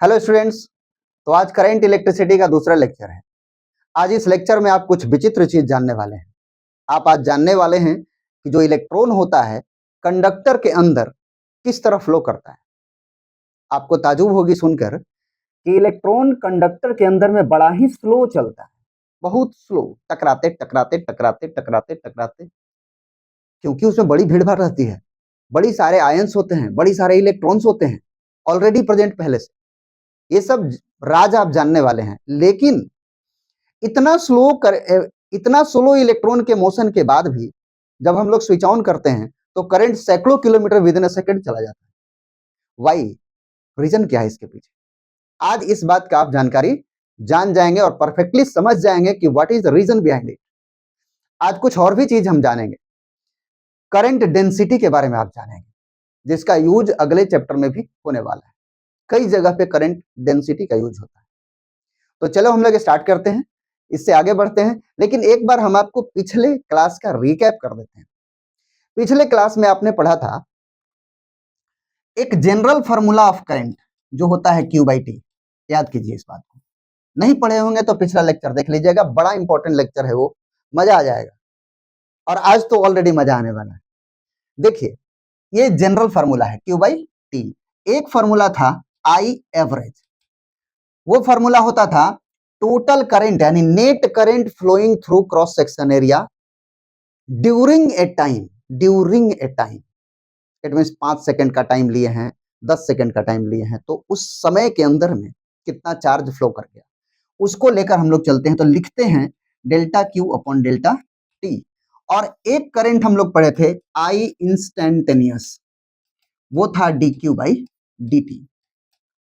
Hello students. तो आज current electricity का दूसरा लेक्चर है। आज इस लेक्चर में आप कुछ विचित्र चीज जानने वाले हैं। आप आज जानने वाले हैं कि जो इलेक्ट्रॉन होता है कंडक्टर के अंदर किस तरह फ्लो करता है। आपको ताजुब होगी सुनकर कि इलेक्ट्रॉन कंडक्टर के अंदर में बड़ा ही स्लो चलता है, बहुत स्लो, टकराते टकराते टकराते टकराते टकराते, क्योंकि उसमें बड़ी भीड़ भाड़ रहती है, बड़ी सारे आयंस होते हैं, बड़ी सारे इलेक्ट्रॉन्स होते हैं ऑलरेडी प्रेजेंट पहले से। ये सब राज आप जानने वाले हैं। लेकिन इतना स्लो इतना स्लो इलेक्ट्रॉन के मोशन के बाद भी जब हम लोग स्विच ऑन करते हैं तो करंट सैकड़ों kilometre with in a second चला जाता है। वाई? रीजन क्या है इसके पीछे? आज इस बात का आप जानकारी जान जाएंगे और परफेक्टली समझ जाएंगे कि what is the reason behind it. आज कुछ और भी चीज हम जानेंगे। करंट डेंसिटी के बारे में आप जानेंगे, जिसका यूज अगले चैप्टर में भी होने वाला है। कई जगह पे करंट डेंसिटी का यूज होता है। तो चलो हम लोग स्टार्ट करते हैं, इससे आगे बढ़ते हैं। लेकिन एक बार हम आपको पिछले क्लास का रिकैप कर देते हैं। पिछले क्लास में आपने पढ़ा था एक जनरल फार्मूला ऑफ करंट जो होता है Q बाई टी। याद कीजिए इस बात को। नहीं पढ़े होंगे तो पिछला लेक्चर देख लीजिएगा, बड़ा इंपॉर्टेंट लेक्चर है वो, मजा आ जाएगा। और आज तो ऑलरेडी मजा आने वाला है। देखिए, ये जनरल फार्मूला है Q बाई टी। एक फार्मूला था I एवरेज। वो फार्मूला होता था टोटल करंट यानी net current flowing through cross section area during a time. It means 5 second का टाइम लिए हैं, 10 सेकंड का टाइम लिए हैं, तो उस समय के अंदर में कितना चार्ज फ्लो कर गया उसको लेकर हम लोग चलते हैं। तो लिखते हैं delta Q upon delta T. और एक करंट हम लोग पढ़े थे आई इंस्टेंटेनियस, वो था D Q by D T.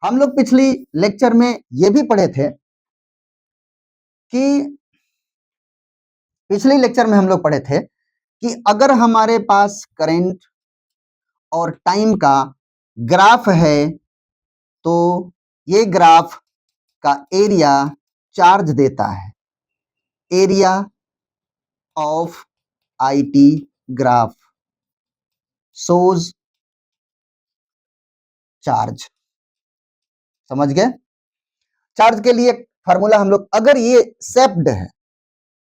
हम लोग पिछली लेक्चर में ये भी पढ़े थे कि पिछले लेक्चर में हम लोग पढ़े थे कि अगर हमारे पास करंट और टाइम का ग्राफ है तो ये ग्राफ का एरिया चार्ज देता है। Area of IT graph shows charge. समझ गए? चार्ज के लिए फार्मूला हम लोग, अगर ये शेप्ड है,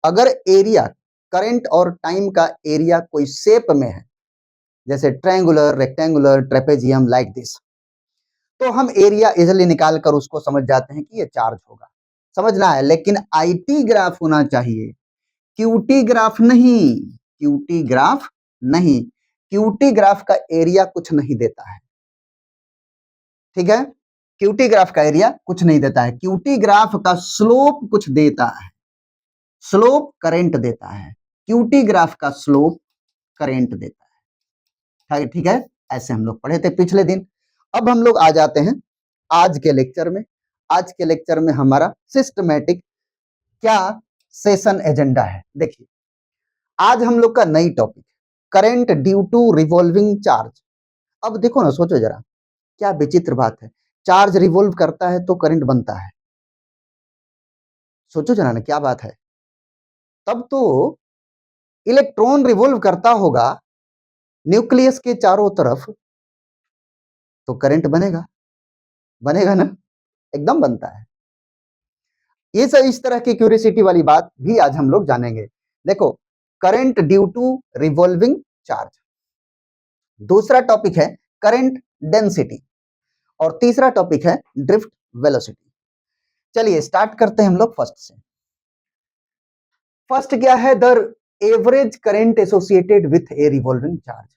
अगर एरिया करंट और टाइम का एरिया कोई शेप में है, जैसे triangular, rectangular, trapezium, like this, तो हम एरिया इजिली निकाल कर उसको समझ जाते हैं कि ये चार्ज होगा। समझना है। लेकिन आईटी ग्राफ होना चाहिए, क्यूटी ग्राफ नहीं। क्यूटी ग्राफ नहीं, क्यूटी ग्राफ का एरिया कुछ नहीं देता है। ठीक है? क्यूटी ग्राफ का एरिया कुछ नहीं देता है। क्यूटी ग्राफ का स्लोप कुछ देता है, स्लोप करंट देता है। क्यूटी ग्राफ का स्लोप करंट देता है। ठीक है? ऐसे हम लोग पढ़े थे पिछले दिन। अब हम लोग आ जाते हैं आज के लेक्चर में। आज के लेक्चर में हमारा सिस्टमैटिक क्या सेशन एजेंडा है। देखिए, आज हम लोग का नई topic current due to revolving charge. अब देखो ना, सोचो जरा, क्या विचित्र बात है। चार्ज रिवॉल्व करता है तो करंट बनता है। सोचो जरा ना, क्या बात है। तब तो इलेक्ट्रॉन रिवॉल्व करता होगा न्यूक्लियस के चारों तरफ, तो करंट बनेगा। बनेगा ना? एकदम बनता है। ये सब इस तरह की क्यूरियोसिटी वाली बात भी आज हम लोग जानेंगे। देखो, current due to revolving charge. दूसरा टॉपिक है करंट डेंसिटी और तीसरा टॉपिक है ड्रिफ्ट वेलोसिटी। चलिए स्टार्ट करते हैं हम लोग फर्स्ट से। फर्स्ट क्या है? The average current associated with A revolving charge.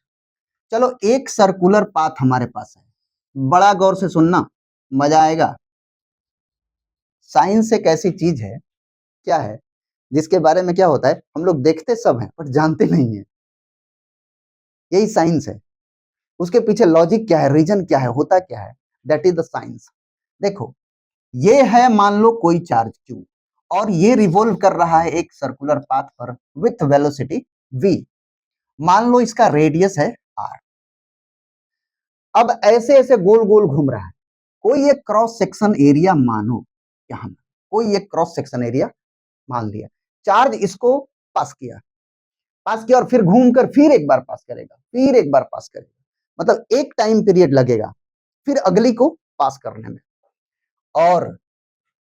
चलो, एक सर्कुलर पाथ हमारे पास है, बड़ा गौर से सुनना, मजा आएगा। साइंस एक ऐसी चीज है, क्या है, जिसके बारे में क्या होता है, हम लोग देखते सब हैं पर जानते नहीं है। यही साइंस है। उसके पीछे लॉजिक क्या है, रीजन क्या है, होता क्या है, दैट इज द साइंस। देखो, ये है मान लो कोई चार्ज Q और ये रिवॉल्व कर रहा है एक सर्कुलर पाथ पर विथ वेलोसिटी v। मान लो इसका रेडियस है r। अब ऐसे ऐसे गोल गोल घूम रहा है। कोई एक क्रॉस सेक्शन एरिया मानो, यहां कोई एक क्रॉस सेक्शन एरिया मान लिया, चार्ज इसको पास किया, और फिर घूमकर फिर एक बार पास करेगा, फिर एक बार पास करेगा, मतलब एक टाइम पीरियड लगेगा फिर अगली को पास करने में। और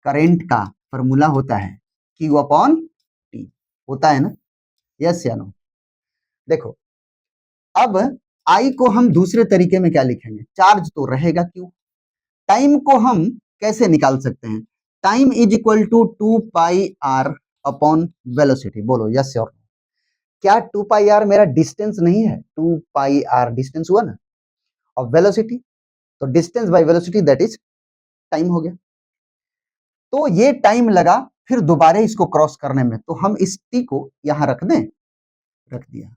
करंट का फॉर्मूला होता है Q अपॉन T, होता है ना, यस या नो? देखो अब I को हम दूसरे तरीके में क्या लिखेंगे, चार्ज तो रहेगा Q। टाइम को हम कैसे निकाल सकते हैं, time is equal to 2πr upon velocity, बोलो यस और नो? क्या 2πr मेरा डिस्टेंस नहीं है, 2πr डिस्टेंस हुआ ना, और वेलोसिटी तो distance by velocity that is time हो गया। तो ये टाइम लगा फिर दोबारा इसको क्रॉस करने में, तो हम इस t को यहां रख दें, रख दिया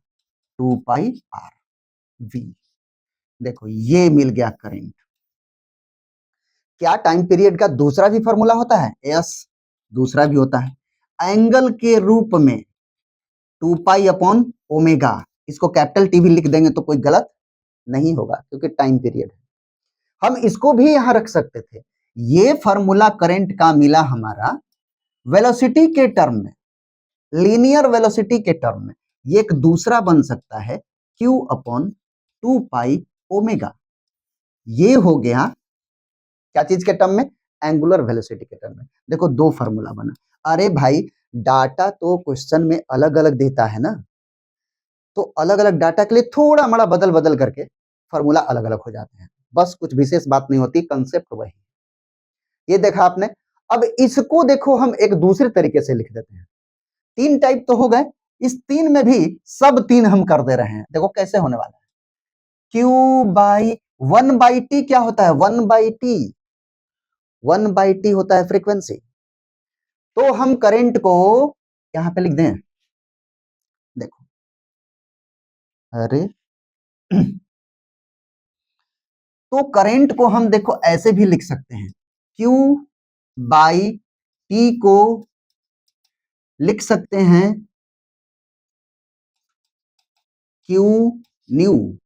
2πr v। देखो ये मिल गया करंट। क्या टाइम पीरियड का दूसरा भी फॉर्मूला होता है, यस दूसरा भी होता है, एंगल के रूप में 2π अपॉन ओमेगा, इसको कैपिटल टी भी लिख देंगे तो कोई गलत नहीं होगा क्योंकि टाइम पीरियड है। हम इसको भी यहां रख सकते थे। ये फॉर्मूला करंट का मिला हमारा वेलोसिटी के टर्म में, लीनियर वेलोसिटी के टर्म में। ये एक दूसरा बन सकता है Q अपॉन 2π ओमेगा। ये हो गया क्या चीज के टर्म में, एंगुलर वेलोसिटी के टर्म में। देखो दो फॉर्मूला बना। अरे भाई डाटा तो क्वेश्चन में अलग अलग देता है ना, तो अलग अलग डाटा के लिए थोड़ा बड़ा बदल बदल करके फॉर्मूला अलग अलग हो जाते हैं, बस कुछ विशेष बात नहीं होती, कंसेप्ट वही। ये देखा आपने। अब इसको देखो हम एक दूसरे तरीके से लिख देते हैं। तीन टाइप तो हो गए, इस तीन में भी सब तीन हम कर दे रहे हैं। देखो कैसे होने वाला है, Q बाई 1/t क्या होता है, 1/t, 1/t होता है फ्रीक्वेंसी। तो हम करंट को यहां पे लिख दें, देखो अरे तो करंट को हम देखो ऐसे भी लिख सकते हैं, Q बाई T को लिख सकते हैं Q न्यू।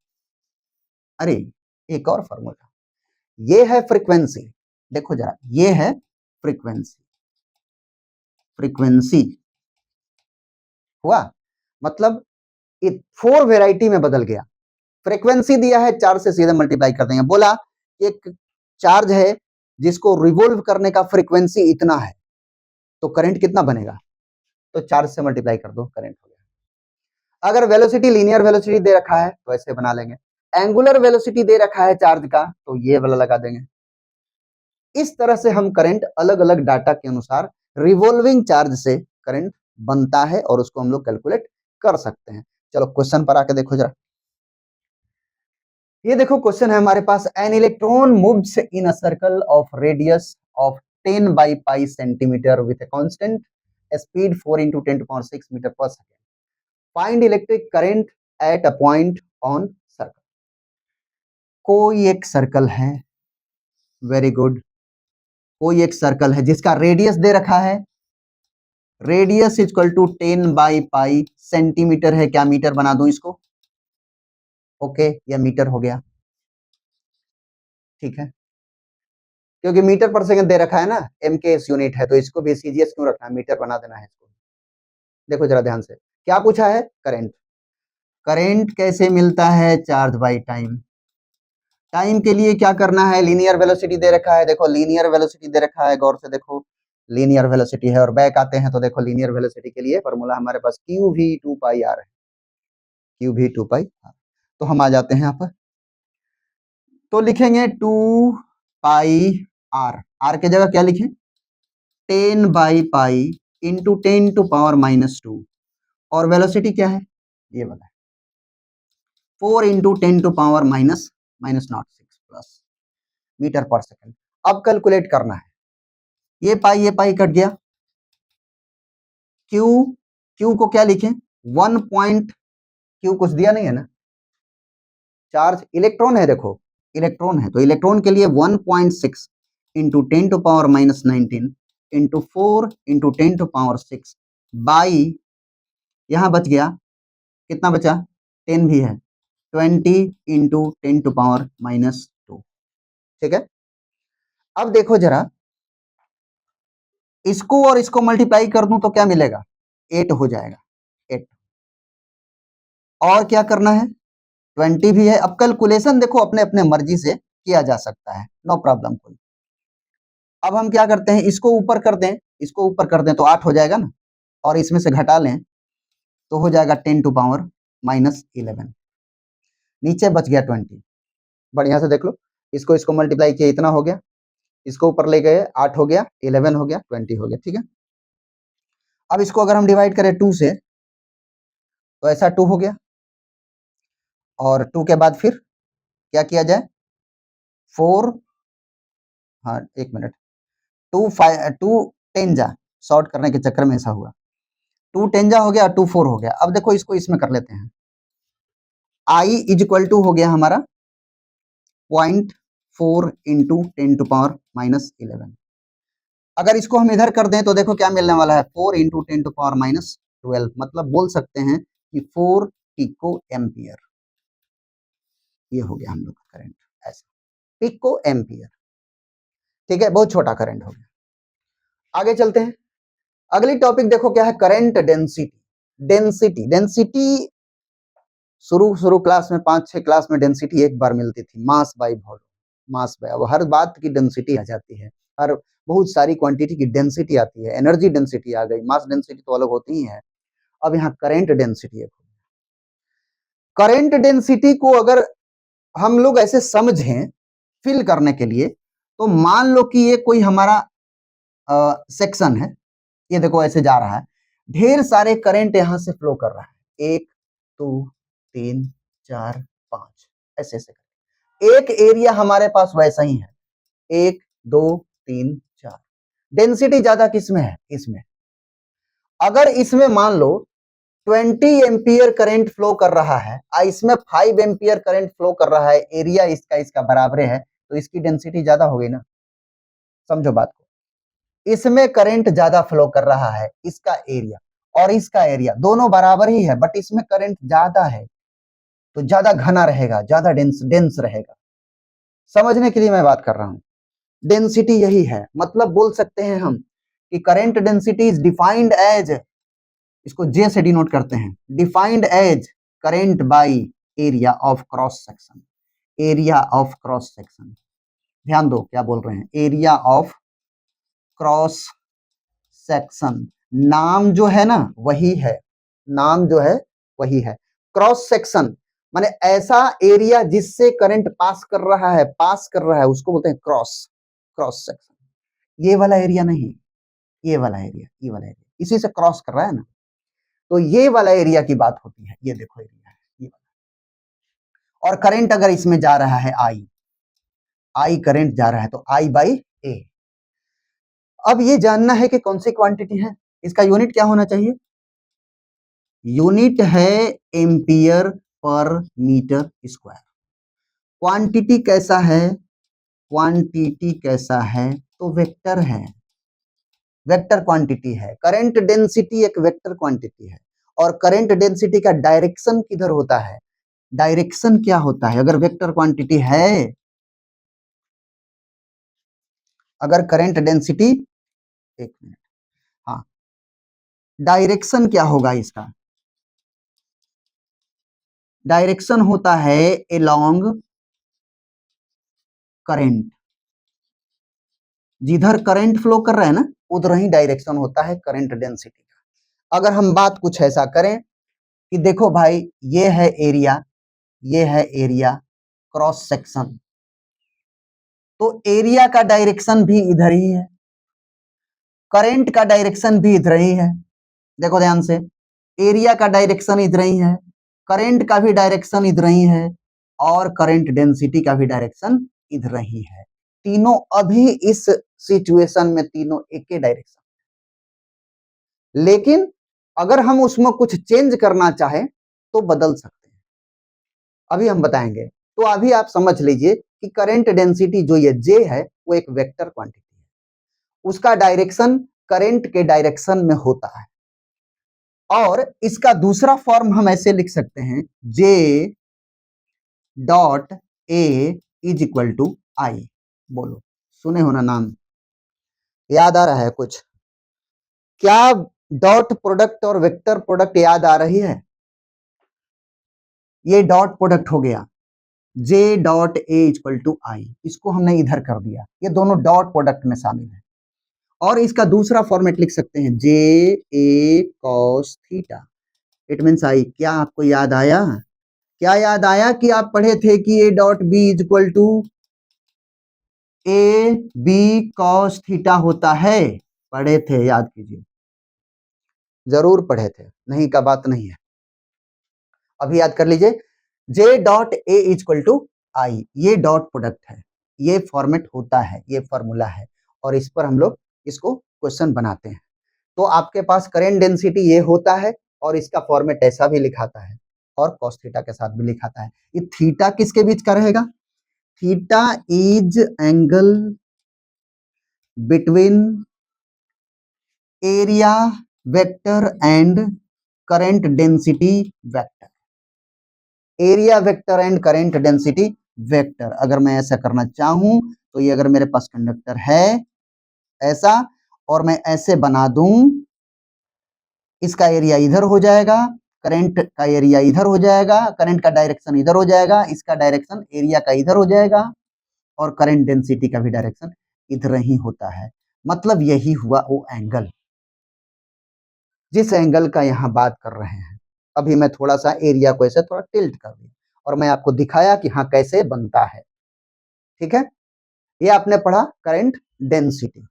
अरे एक और फॉर्मूला, ये है फ्रीक्वेंसी, देखो जरा ये है फ्रीक्वेंसी, फ्रीक्वेंसी हुआ मतलब ये 4 वेराइटी में बदल गया। फ्रीक्वेंसी दिया है 4 से सीधे मल्टीप्लाई कर देंगे। बोला एक चार्ज है जिसको रिवॉल्व करने का फ्रीक्वेंसी इतना है, तो करंट कितना बनेगा, तो 4 से मल्टीप्लाई कर दो, करंट हो गया। अगर वेलोसिटी लीनियर वेलोसिटी दे रखा है तो ऐसे बना लेंगे, एंगुलर वेलोसिटी दे रखा है चार्ज का तो ये वाला लगा देंगे। इस तरह से हम करंट अलग अलग डाटा के अनुसार रिवॉल्विंग चार्ज से करंट बनता है और उसको हम लोग कैलकुलेट कर सकते हैं। चलो क्वेश्चन पर आके देखो जरा। ये देखो क्वेश्चन है हमारे पास, an electron moves in a circle of radius of 10 by pi centimetre with a constant speed 4 into 10 to power 6 metre per second, find electric current at a point on circle. कोई एक circle है, very good, कोई एक circle है जिसका radius दे रखा है, radius equal to 10 by pi centimetre है, क्या मीटर बना दूं इसको, ओके या मीटर हो गया, ठीक है, क्योंकि मीटर पर सेकंड दे रखा है ना, MKS यूनिट है, तो इसको भी CGS क्यों रखना है, मीटर बना देना है इसको। देखो जरा ध्यान से, क्या पूछा है, करंट। करंट कैसे मिलता है, चार्ज बाय टाइम। टाइम के लिए क्या करना है, लीनियर वेलोसिटी दे रखा है, देखो लीनियर वेलोसिटी दे रखा है, गौर से देखो लीनियर वेलोसिटी है, और बैक आते हैं तो देखो लीनियर वेलोसिटी के लिए फॉर्मूला हमारे पास QV 2πr है, QV 2πr। तो हम आ जाते हैं यहाँ पर, तो लिखेंगे 2πr, r के जगह क्या लिखें, 10 by pi into 10 to power -2, और वेलोसिटी क्या है, ये वाला 4 into 10 to power -06 plus metre पर सेकंड। अब कैलकुलेट करना है, ये पाई कट गया, क्यू को क्या लिखें, 1 पॉइंट, क्यू कुछ दिया नहीं है ना, चार्ज इलेक्ट्रॉन है, देखो इलेक्ट्रॉन है, तो इलेक्ट्रॉन के लिए 1.6 into 10 to power -19 into 4 into 10 to power 6 by, यहां बच गया कितना बचा, 10 भी है, 20 इंटू 10 to power -2, ठीक है। अब देखो जरा, इसको और इसको मल्टीप्लाई कर दूं तो क्या मिलेगा, 8 हो जाएगा, 8। और क्या करना है, 20 भी है। अब कैलकुलेशन देखो अपने अपने मर्जी से किया जा सकता है, नो प्रॉब्लम कोई। अब हम क्या करते हैं, इसको ऊपर कर दें, इसको ऊपर कर दें तो 8 हो जाएगा ना, और इसमें से घटा लें तो हो जाएगा 10 टू पावर -11, नीचे बच गया 20। बढ़िया से देख लो, इसको इसको मल्टीप्लाई किया इतना हो गया, इसको ऊपर ले गए 8 हो गया, 11 हो गया, 20 हो गया, ठीक है। अब इसको अगर हम डिवाइड करें 2 से तो ऐसा 2 हो गया, और 2 के बाद फिर क्या किया जाए, 4, हाँ 1 मिनट, 2 10 जा, शॉर्ट करने के चक्कर में ऐसा हुआ, 2 10 जा हो गया, 2 4 हो गया। अब देखो इसको इसमें कर लेते हैं, i इज इक्वल टू हो गया हमारा 0.4 इंटू 10 टू पावर -11। अगर इसको हम इधर कर दें तो देखो क्या मिलने वाला है, 4 इंटू 10 टू पावर -12, मतलब बोल सकते हैं कि 4 पिको एम्पियर। ये हो गया हम लोग का करंट, ऐसा पिको एम्पियर, ठीक है, बहुत छोटा करंट हो गया। आगे चलते हैं, अगली टॉपिक देखो क्या है, करंट डेंसिटी। डेंसिटी शुरू क्लास में 5-6 क्लास में डेंसिटी एक बार मिलती थी, mass by volume, mass by, अब हर बात की डेंसिटी आ जाती है, हर बहुत सारी क्वांटिटी की डेंसिटी आती है, एनर्जी डेंसिटी आ गई, मास डेंसिटी तो अलग होती ही है। अब यहाँ करंट डेंसिटी है। करंट डेंसिटी को अगर हम लोग ऐसे समझें फिल करने के लिए, तो मान लो कि ये कोई हमारा सेक्शन है, ये देखो ऐसे जा रहा है, ढेर सारे करंट यहां से फ्लो कर रहा है, 1 2 3 4 5, ऐसे ऐसे एक एरिया हमारे पास वैसा ही है, 1 2 3 4। डेंसिटी ज्यादा किसमें है, इसमें। अगर इसमें मान लो 20 एम्पियर करंट फ्लो कर रहा है, इसमें 5 एम्पियर करंट फ्लो कर रहा है, एरिया इसका इसका बराबर है, तो इसकी डेंसिटी ज्यादा होगी ना, समझो बात को। इसमें करंट ज्यादा फ्लो कर रहा है, इसका एरिया और इसका एरिया दोनों बराबर ही है, बट इसमें करंट ज्यादा है तो ज्यादा घना रहेगा, ज्यादा डेंस रहेगा। समझने के लिए मैं बात कर रहा हूं, डेंसिटी यही है, मतलब बोल सकते हैं हम कि current density is defined as, इसको जे से डिनोट करते हैं, defined as current by area of cross section. Area of cross section, ध्यान दो क्या बोल रहे हैं, एरिया ऑफ क्रॉस सेक्शन। नाम जो है ना वही है, नाम जो है वही है, क्रॉस सेक्शन माने ऐसा एरिया जिससे करंट पास कर रहा है, उसको बोलते हैं क्रॉस सेक्शन। ये वाला एरिया नहीं, ये वाला एरिया, ये वाला एरिया इसी से क्रॉस कर रहा है ना, तो ये वाला एरिया की बात होती है, ये देखो एरिया है ये वाला। और करंट अगर इसमें जा रहा है आई करंट जा रहा है तो आई बाई ए। अब ये जानना है कि कौन सी क्वांटिटी है, इसका यूनिट क्या होना चाहिए, यूनिट है ampere per metre square. Quantity कैसा है, क्वांटिटी कैसा है, तो वेक्टर है, वेक्टर क्वांटिटी है। करंट डेंसिटी एक वेक्टर क्वांटिटी है, और करंट डेंसिटी का डायरेक्शन किधर होता है, डायरेक्शन क्या होता है अगर वेक्टर क्वांटिटी है, अगर करंट डेंसिटी, एक मिनट, हाँ, डायरेक्शन क्या होगा इसका, डायरेक्शन होता है एलोंग करंट, जिधर करंट फ्लो कर रहा है ना उधर ही डायरेक्शन होता है करंट डेंसिटी का। अगर हम बात कुछ ऐसा करें कि देखो भाई ये है एरिया, ये है एरिया क्रॉस सेक्शन, तो एरिया का डायरेक्शन भी इधर ही है, करंट का डायरेक्शन भी इधर ही है, देखो ध्यान से, एरिया का डायरेक्शन इधर ही है, करंट का भी डायरेक्शन इधर ही है, और करंट डेंसिटी का भी डायरेक्शन इधर ही है। तीनों अभी इस सिचुएशन में तीनों एक ही डायरेक्शन, लेकिन अगर हम उसमें कुछ चेंज करना चाहें तो बदल सकते हैं, अभी हम बताएंगे। तो अभी आप समझ लीजिए कि करंट डेंसिटी जो ये जे है वो एक वेक्टर क्वांटिटी है, उसका डायरेक्शन करंट के डायरेक्शन में होता है, और इसका दूसरा फॉर्म हम ऐसे लिख सकते हैं, J dot A is equal to I. बोलो, सुने हो ना नाम, याद आ रहा है कुछ, क्या डॉट प्रोडक्ट और वेक्टर प्रोडक्ट याद आ रही है, ये डॉट प्रोडक्ट हो गया, J dot A equal to I, इसको हमने इधर कर दिया, ये दोनों डॉट प्रोडक्ट में शामिल है। और इसका दूसरा फॉर्मेट लिख सकते हैं J A cos theta, it means I. क्या आपको याद आया? क्या याद आया कि आप पढ़े थे कि A dot B is equal to A B cos theta होता है? पढ़े थे, याद कीजिए, जरूर पढ़े थे, नहीं का बात नहीं है। अभी याद कर लीजिए, J dot A is equal to I, ये डॉट प्रोडक्ट है, ये फॉर्मेट होता है, ये फॉर्मूला है, और इस पर हम लोग इसको क्वेश्चन बनाते हैं। तो आपके पास करेंट डेंसिटी ये होता है, और इसका फॉर्मेट ऐसा भी लिखाता है, और कॉस थीटा के साथ भी लिखाता है। ये थीटा किसके बीच का रहेगा? Theta is angle between area vector and current density vector. Area vector and current density vector, अगर मैं ऐसा करना चाहूं तो ये अगर मेरे पास कंडक्टर है ऐसा, और मैं ऐसे बना दूं, इसका एरिया इधर हो जाएगा, करंट का एरिया इधर हो जाएगा, करंट का डायरेक्शन इधर हो जाएगा, इसका डायरेक्शन एरिया का इधर हो जाएगा, और करंट डेंसिटी का भी डायरेक्शन इधर ही होता है। मतलब यही हुआ वो एंगल, जिस एंगल का यहाँ बात कर रहे हैं। अभी मैं थोड़ा सा एरिया को ऐसे थोड़ा टिल्ट कर दिया, और मैं आपको दिखाया कि हाँ कैसे बनता है। ठीक है, ये आपने पढ़ा करंट डेंसिटी।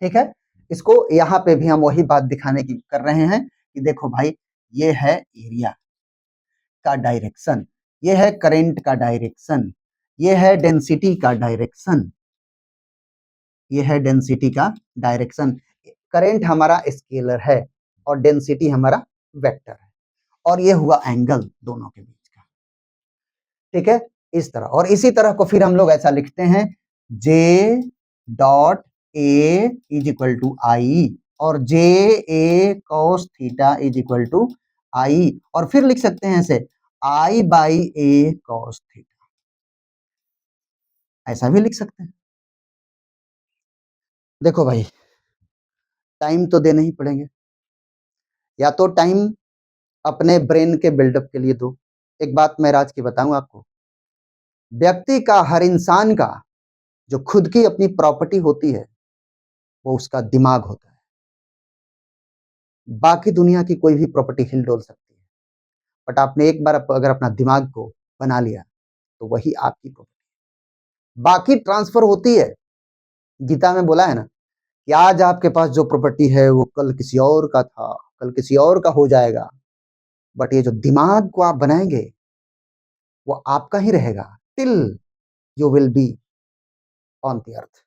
ठीक है, इसको यहाँ पे भी हम वही बात दिखाने की कर रहे हैं कि देखो भाई, ये है एरिया का डायरेक्शन, ये है करंट का डायरेक्शन, ये है डेंसिटी का डायरेक्शन, ये है डेंसिटी का डायरेक्शन। करंट हमारा स्केलर है और डेंसिटी हमारा वेक्टर है, और ये हुआ एंगल दोनों के बीच का। ठीक है, इस तरह, और इसी तरह को फिर हम लोग ऐसा लिखते हैं, J dot A is equal to I, और J A cos theta is equal to I, और फिर लिख सकते हैं ऐसे I by A cos theta, ऐसा भी लिख सकते हैं। देखो भाई, टाइम तो देने ही पड़ेंगे, या तो टाइम अपने ब्रेन के बिल्डअप के लिए दो। एक बात मैं राज की बताऊं आपको, व्यक्ति का, हर इंसान का जो खुद की अपनी प्रॉपर्टी होती है, वो उसका दिमाग होता है। बाकी दुनिया की कोई भी प्रॉपर्टी हिल डोल सकती है, बट आपने एक बार अगर अपना दिमाग को बना लिया तो वही आपकी प्रॉपर्टी। बाकी ट्रांसफर होती है, गीता में बोला है ना कि आज आपके पास जो प्रॉपर्टी है वो कल किसी और का था, कल किसी और का हो जाएगा, बट ये जो दिमाग को आप बनाएंगे वो आपका ही रहेगा till you will be on the earth.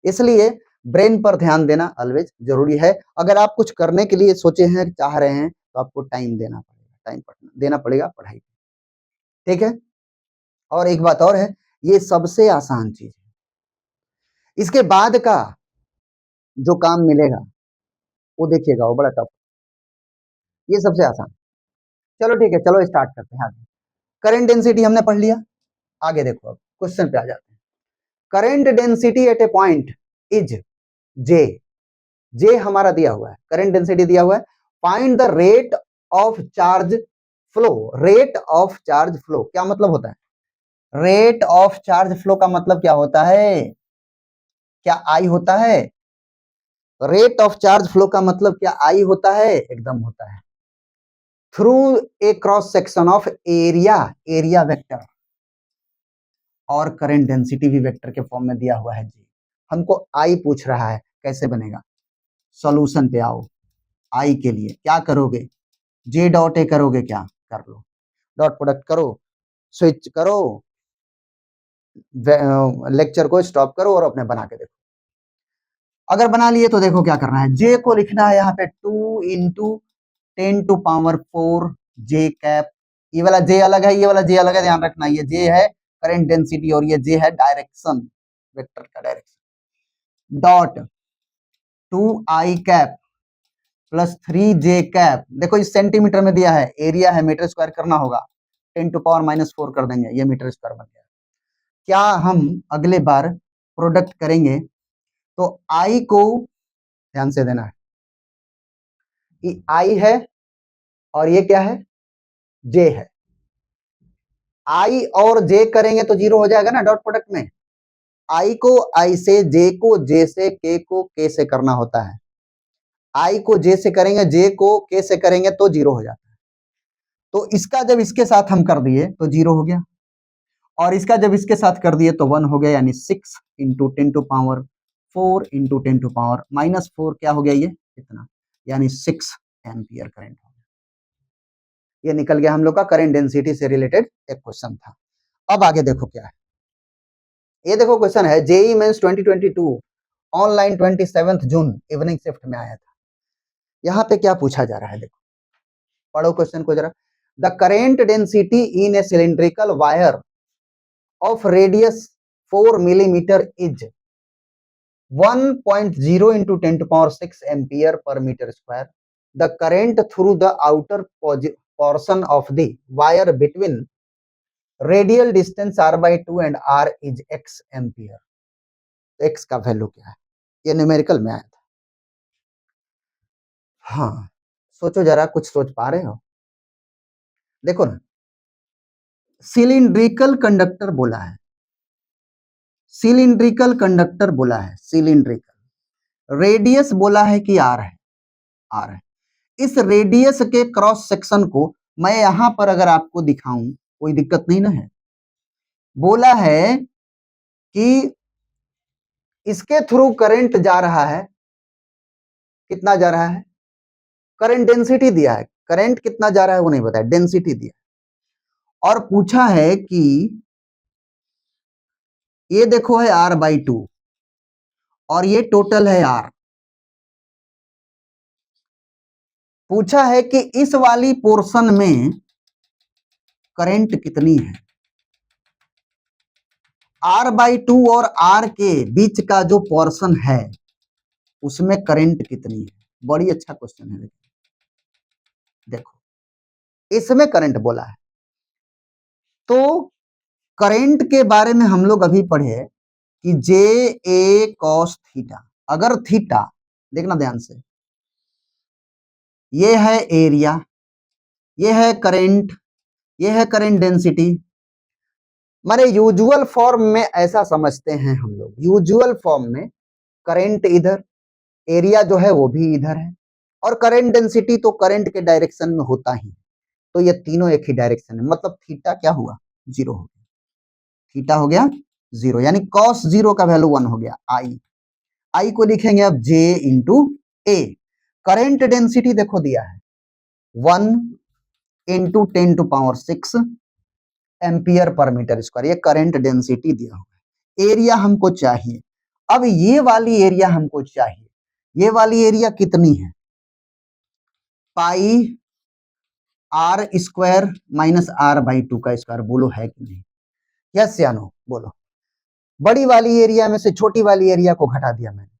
इसलिए ब्रेन पर ध्यान देना ऑलवेज जरूरी है। अगर आप कुछ करने के लिए सोचे हैं, चाह रहे हैं, तो आपको टाइम देना पड़ेगा, टाइम देना पड़ेगा पढ़ाई। ठीक है, और एक बात और है, ये सबसे आसान चीज है, इसके बाद का जो काम मिलेगा वो देखिएगा, वो बड़ा टफ। ये सबसे आसान। चलो ठीक है, चलो स्टार्ट करते हैं आगे। करंट डेंसिटी हमने पढ़ लिया, आगे देखो, अब क्वेश्चन पे आ जाते हैं। Current density at a point is J, J हमारा दिया हुआ है, करंट डेंसिटी दिया हुआ है। Find the rate of charge flow, rate of charge flow क्या मतलब होता है? रेट ऑफ चार्ज फ्लो का मतलब क्या होता है? क्या आई होता है? रेट ऑफ चार्ज फ्लो का मतलब क्या आई होता है? एकदम होता है। Through a cross section of area, area vector, और करंट डेंसिटी भी वेक्टर के फॉर्म में दिया हुआ है जी। हमको आई पूछ रहा है, कैसे बनेगा? सॉल्यूशन पे आओ। आई के लिए क्या करोगे? जे डॉट ए करोगे, क्या कर लो, डॉट प्रोडक्ट करो, स्विच करो, लेक्चर को स्टॉप करो और अपने बना के देखो। अगर बना लिए तो देखो क्या करना है, जे को लिखना है यहाँ पे 2 इंटू 10⁴ जे कैप। ये वाला जे अलग है, ये वाला जे अलग है, ध्यान रखना। ये जे है करंट डेंसिटी और ये जे है डायरेक्शन, वेक्टर का direction. Dot 2i cap plus 3j cap. देखो इस सेंटीमीटर में दिया है, एरिया है, मीटर स्क्वायर करना होगा, 10⁻⁻⁴ कर देंगे, ये मीटर स्क्वायर बन गया। क्या हम अगले बार प्रोडक्ट करेंगे तो आई को ध्यान से देना है, ये आई है और ये क्या है? जे है। आई और जे करेंगे तो 0 हो जाएगा ना डॉट प्रोडक्ट में। आई को आई से, जे को जे से, के को के से करना होता है। आई को जे से करेंगे, जे को के से करेंगे तो 0 हो जाता है। तो इसका जब इसके साथ हम कर दिए तो 0 हो गया, और इसका जब इसके साथ कर दिए तो 1 हो गया, यानी 6 into 10 to power 4 into 10 to power -4 क्या हो गया ये इतना, यानी 6 एम्पियर करंट हो गया। ये निकल गया हम लोग का करंट डेंसिटी से रिलेटेड एक क्वेश्चन था। अब आगे देखो क्या है, ये देखो क्वेश्चन है जेईई मेंस 2022 ऑनलाइन 27 जून इवनिंग शिफ्ट में आया था। यहाँ पे क्या पूछा जा रहा है, देखो पढ़ो क्वेश्चन को जरा। The current density in A cylindrical wire of radius 4 millimetre is 1.0 into 10 to power 6 ampere per meter square. The current through the outer portion of the wire between radial distance r by 2 and r is x ampere. x का value क्या है, ये numerical में आया था। हाँ सोचो जरा, कुछ सोच पा रहे हो? देखो ना, सिलिंड्रिकल कंडक्टर बोला है, सिलिंड्रिकल कंडक्टर बोला है, सिलिंड्रिकल रेडियस बोला है कि आर है, आर है। इस रेडियस के क्रॉस सेक्शन को मैं यहां पर अगर आपको दिखाऊं कोई दिक्कत नहीं ना है। बोला है कि इसके थ्रू करंट जा रहा है, कितना जा रहा है, करंट डेंसिटी दिया है, करंट कितना जा रहा है वो नहीं बताया, डेंसिटी दिया और पूछा है कि ये देखो है r/2 और ये टोटल है r। पूछा है कि इस वाली पोर्शन में करंट कितनी है, r/2 और r के बीच का जो पोर्शन है उसमें करंट कितनी है। बड़ी अच्छा क्वेश्चन है, देखो इसमें करंट बोला है। तो करंट के बारे में हम लोग अभी पढ़े कि जे ए कॉस थीटा, अगर थीटा देखना ध्यान से, ये है एरिया, ये है करंट, ये है करंट डेंसिटी। माने यूजुअल फॉर्म में ऐसा समझते हैं हम लोग, यूजुअल फॉर्म में करंट इधर, एरिया जो है वो भी इधर है, और करंट डेंसिटी तो करंट के डायरेक्शन में होता ही, तो ये तीनों एक ही डायरेक्शन है। मतलब थीटा क्या हुआ, 0 हो गया, थीटा हो गया 0, यानी कॉस 0 का वैल्यू 1 हो गया। आई, आई को लिखेंगे अब जे इंटू ए। करंट डेंसिटी देखो दिया है 1 into 10 to power 6 ampere per metre square, ये करंट डेंसिटी दिया हुआ। एरिया हमको चाहिए, अब ये वाली एरिया हमको चाहिए, ये वाली एरिया कितनी है, पाई आर स्क्वायर माइनस r/2 का स्क्वायर, बोलो है कि नहीं, यस या नो बोलो। बड़ी वाली एरिया में से छोटी वाली एरिया को घटा दिया मैंने,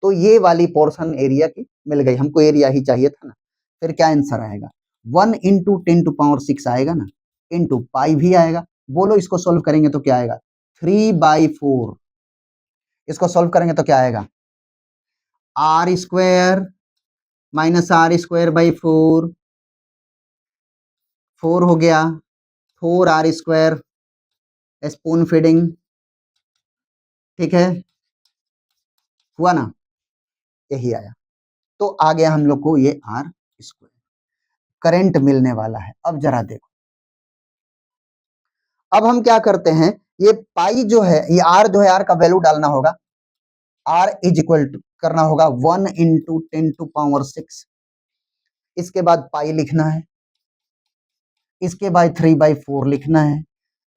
तो ये वाली पोर्शन एरिया की मिल गई, हमको एरिया ही चाहिए था ना। फिर क्या आंसर आएगा, 1 इंटू 10 टू पावर 6 आएगा ना, इंटू पाई भी आएगा। बोलो इसको सोल्व करेंगे तो क्या आएगा, 3/4। इसको सोल्व करेंगे तो क्या आएगा, आर स्क्वायर माइनस r²/4, 4 हो गया, 4r², स्पून फीडिंग, ठीक है, हुआ ना, यही आया। तो आ गया हम लोग को ये r², करंट मिलने वाला है। अब जरा देखो, अब हम क्या करते हैं, ये पाई जो है, ये r जो है, r का वैल्यू डालना होगा, r इज इक्वल टू करना होगा 1 इंटू 10 टू पावर 6, इसके बाद पाई लिखना है, इसके बाद 3/4 लिखना है,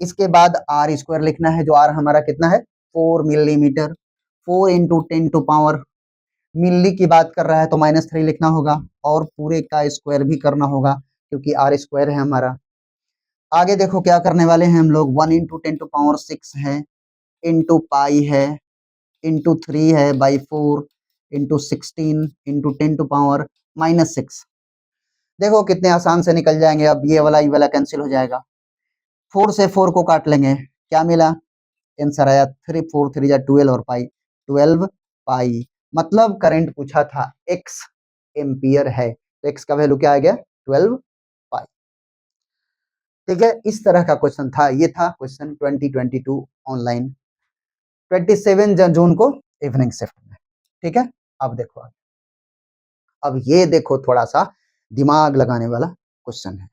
इसके बाद r² लिखना है, जो r हमारा कितना है 4 मिलीमीटर, 4 इंटू 10 टू पावर, मिली की बात कर रहा है तो -3 लिखना होगा, और पूरे का स्क्वायर भी करना होगा क्योंकि r² है हमारा। आगे देखो क्या करने वाले हैं हम लोग, 1 इंटू 10 टू पावर 6 है, इंटू पाई है, इंटू 3 है by 4, into 16 into 10 to power -6। देखो कितने आसान से निकल जाएंगे, अब ये वाला कैंसिल हो जाएगा, 4 से 4 को काट लेंगे, क्या मिला, आंसर आया 3 4 3 12 और पाई 12 पाई। मतलब करंट पूछा था x एम्पियर है, तो x का वैल्यू क्या आ गया 12 पाई। ठीक है, इस तरह का क्वेश्चन था। ये था क्वेश्चन 2022 ऑनलाइन 27 जून को इवनिंग शिफ्ट में। ठीक है, अब देखो अब ये देखो, थोड़ा सा दिमाग लगाने वाला क्वेश्चन है,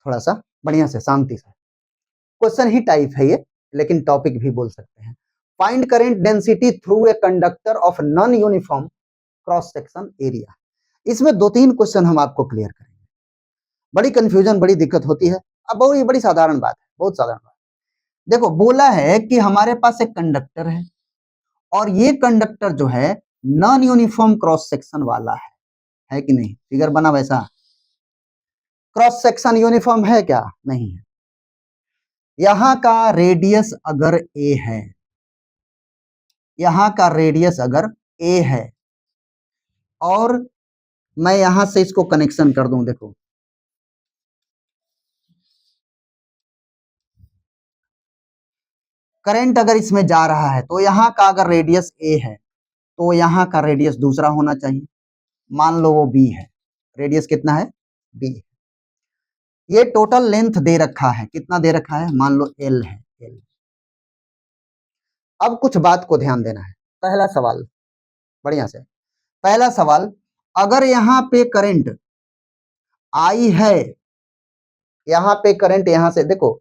थोड़ा सा बढ़िया से शांति से। क्वेश्चन ही टाइप है ये, लेकिन टॉपिक भी बोल सकते हैं। Find current density through a conductor of non uniform cross section area. इसमें 2-3 क्वेश्चन हम आपको क्लियर करेंगे। बड़ी कंफ्यूजन, बड़ी दिक्कत होती है। अब बड़ी साधारण बात है, बहुत साधारण बात। देखो, बोला है कि हमारे पास एक कंडक्टर है और ये कंडक्टर जो है नॉन यूनिफॉर्म क्रॉस सेक्शन वाला है कि नहीं? फिगर बना वैसा। क्रॉस सेक्शन यूनिफॉर्म है क्या? नहीं है। यहां का रेडियस अगर ए है, यहां का रेडियस अगर ए है और मैं यहां से इसको कनेक्शन कर दूं, देखो करंट अगर इसमें जा रहा है तो यहां का अगर रेडियस ए है तो यहां का रेडियस दूसरा होना चाहिए। मान लो वो बी है, रेडियस कितना है? बी। ये टोटल लेंथ दे रखा है, कितना दे रखा है? मान लो एल है, एल। अब कुछ बात को ध्यान देना है। पहला सवाल, बढ़िया से पहला सवाल, अगर यहां पे करंट आई है, यहां पे करंट, यहां से देखो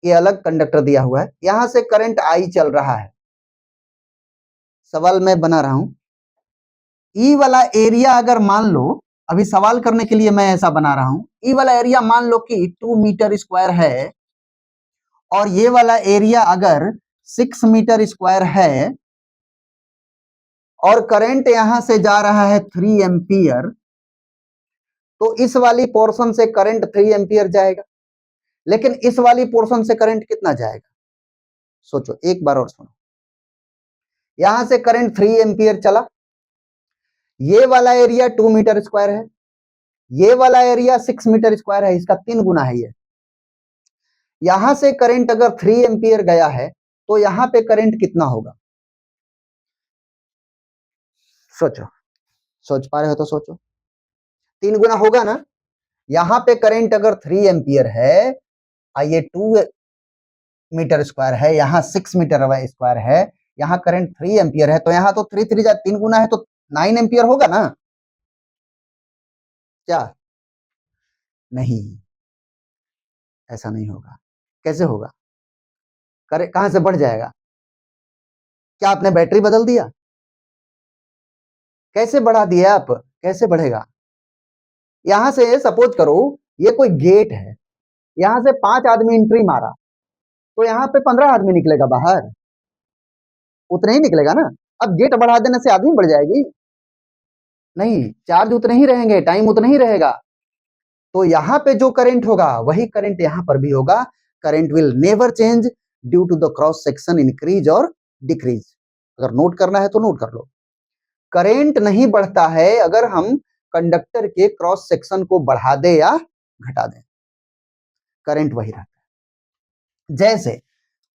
ये अलग कंडक्टर दिया हुआ है, यहां से करंट आई चल रहा है। सवाल मैं बना रहा हूं, ई वाला एरिया अगर मान लो, अभी सवाल करने के लिए मैं ऐसा बना रहा हूं, ई वाला एरिया मान लो कि 2 मीटर स्क्वायर है और ये वाला एरिया अगर 6 मीटर स्क्वायर है और करंट यहां से जा रहा है 3 एम्पियर, तो इस वाली पोर्शन से करंट 3 एम्पियर जाएगा, लेकिन इस वाली पोर्शन से करंट कितना जाएगा? सोचो एक बार और सुनो। यहां से करंट 3 एम्पियर चला, ये वाला एरिया 2 मीटर स्क्वायर है, ये वाला एरिया 6 मीटर स्क्वायर है, इसका 3 गुना है ये। यहां से करंट अगर 3 एम्पियर गया है तो यहां पे करंट कितना होगा? सोचो, सोच पा रहे हो तो सोचो। 3 गुना होगा ना। यहां पे करंट अगर 3 एम्पियर है, ये 2 मीटर स्क्वायर है, यहां 6 मीटर स्क्वायर है, यहां करंट 3 एम्पियर है, तो यहां तो 3 3 3 गुना है तो 9 एम्पियर होगा ना। क्या? नहीं, ऐसा नहीं होगा। कैसे होगा? करे कहां से बढ़ जाएगा? क्या आपने बैटरी बदल दिया? कैसे बढ़ा दिया आप? कैसे बढ़ेगा? यहां से सपोज करो ये कोई गेट है, यहां से 5 आदमी एंट्री मारा, तो यहां पे 15 आदमी निकलेगा बाहर, उतने ही निकलेगा ना। अब गेट बढ़ा देने से आदमी बढ़ जाएगी? नहीं, चार्ज उतने ही रहेंगे, टाइम उतना ही रहेगा। तो यहां पे जो करंट होगा वही करंट यहां पर भी होगा। Current will never change due to the cross section increase और डिक्रीज। अगर नोट करना है तो नोट कर लो। करंट नहीं बढ़ता है अगर हम कंडक्टर के क्रॉस सेक्शन को बढ़ा दे या घटा दें, करंट वही रहता है। जैसे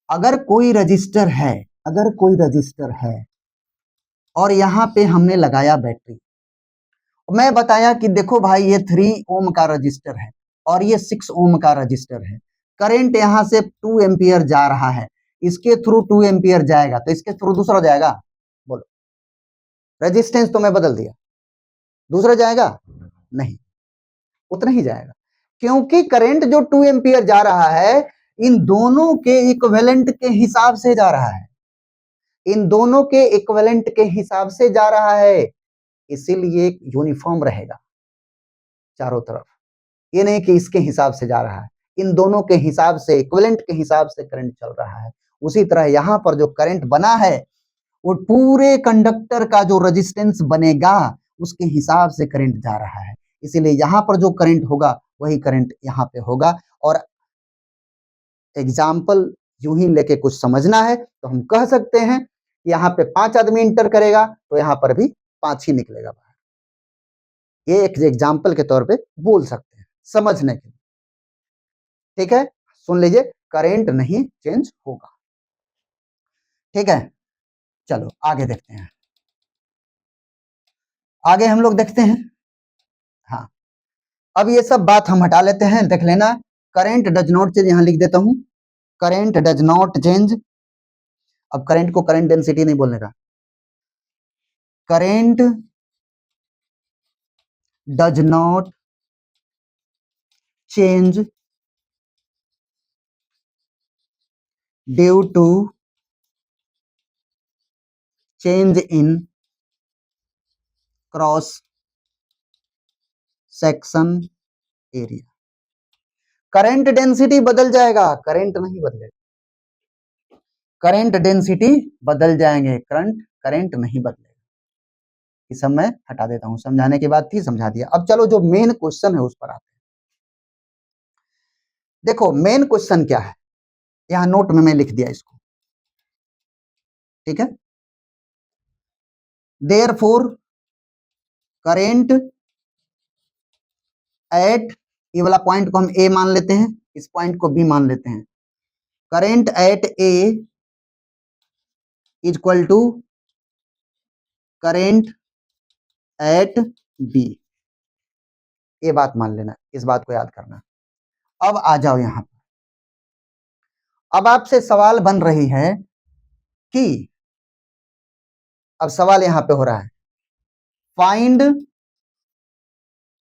अगर कोई रजिस्टर है, अगर कोई रजिस्टर है और यहां पे हमने लगाया बैटरी, मैं बताया कि देखो भाई ये 3 ओम का रजिस्टर है और ये 6 ओम का रजिस्टर है, करंट यहां से 2 एम्पियर जा रहा है, इसके थ्रू 2 एम्पियर जाएगा तो इसके थ्रू दूसरा जाएगा? बोलो, रेजिस्टेंस तो मैं बदल दिया, दूसरा जाएगा? नहीं, उतना ही जाएगा, क्योंकि करंट जो 2 एम्पियर जा रहा है इन दोनों के इक्विवेलेंट के हिसाब से जा रहा है, इन दोनों के इक्विवेलेंट के हिसाब से जा रहा है, इसीलिए यूनिफॉर्म रहेगा चारों तरफ। ये नहीं कि इसके हिसाब से जा रहा है, इन दोनों के हिसाब से, इक्विवेलेंट के हिसाब से करंट चल रहा है। उसी तरह यहां पर जो करंट बना है वो पूरे कंडक्टर का जो रेजिस्टेंस बनेगा उसके हिसाब से करंट जा रहा है, इसीलिए यहां पर जो करंट होगा वही करंट यहां पे होगा। और एग्जाम्पल यूं ही लेके कुछ समझना है तो हम कह सकते हैं यहाँ पे 5 आदमी इंटर करेगा तो यहाँ पर भी 5 ही निकलेगा बाहर। ये एक एग्जाम्पल के तौर पे बोल सकते हैं समझने के लिए। ठीक है, सुन लीजिए, करंट नहीं चेंज होगा। ठीक है, चलो आगे देखते हैं। आगे हम लोग देखते हैं, हाँ, अब ये सब बात हम हटा लेते हैं, देख लेना। करंट डज नॉट चेंज, यहां लिख देता हूं, करंट डज नॉट चेंज। अब करंट को करंट डेंसिटी नहीं बोलने का, current does not change due to change in cross section area. Current density बदल जाएगा, करंट नहीं बदलेगा, करंट डेंसिटी बदल जाएंगे, करंट नहीं बदलेगा। इस सब मैं हटा देता हूं, समझाने की बात थी, समझा दिया। अब चलो जो मेन क्वेश्चन है उस पर आते हैं। देखो मेन क्वेश्चन क्या है, यहां नोट में मैं लिख दिया इसको, ठीक है। देयरफॉर करंट एट, ये वाला पॉइंट को हम ए मान लेते हैं, इस पॉइंट को बी मान लेते हैं। Current at A is equal to current at B, ये बात मान लेना, इस बात को याद करना। अब आ जाओ यहां पर, अब आपसे सवाल बन रही है कि, अब सवाल यहां पे हो रहा है, find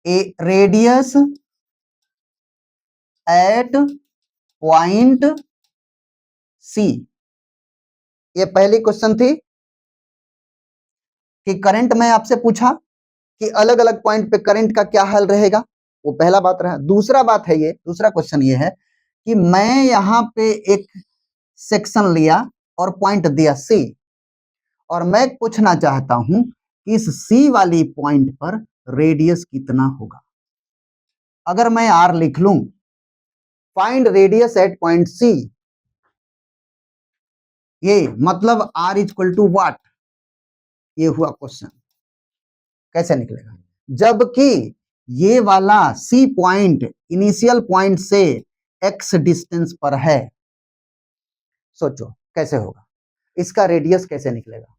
A radius at point C. ये पहली क्वेश्चन थी कि करंट में आपसे पूछा कि अलग अलग पॉइंट पे करंट का क्या हाल रहेगा, वो पहला बात रहा। दूसरा बात है, ये दूसरा क्वेश्चन ये है कि मैं यहां पे एक सेक्शन लिया और पॉइंट दिया सी, और मैं पूछना चाहता हूं कि इस सी वाली पॉइंट पर रेडियस कितना होगा। अगर मैं आर लिख लूं, find radius at point C, ये मतलब आर इक्वल टू व्हाट, ये हुआ क्वेश्चन। कैसे निकलेगा, जबकि ये वाला सी पॉइंट इनिशियल पॉइंट से एक्स डिस्टेंस पर है। सोचो कैसे होगा, इसका रेडियस कैसे निकलेगा।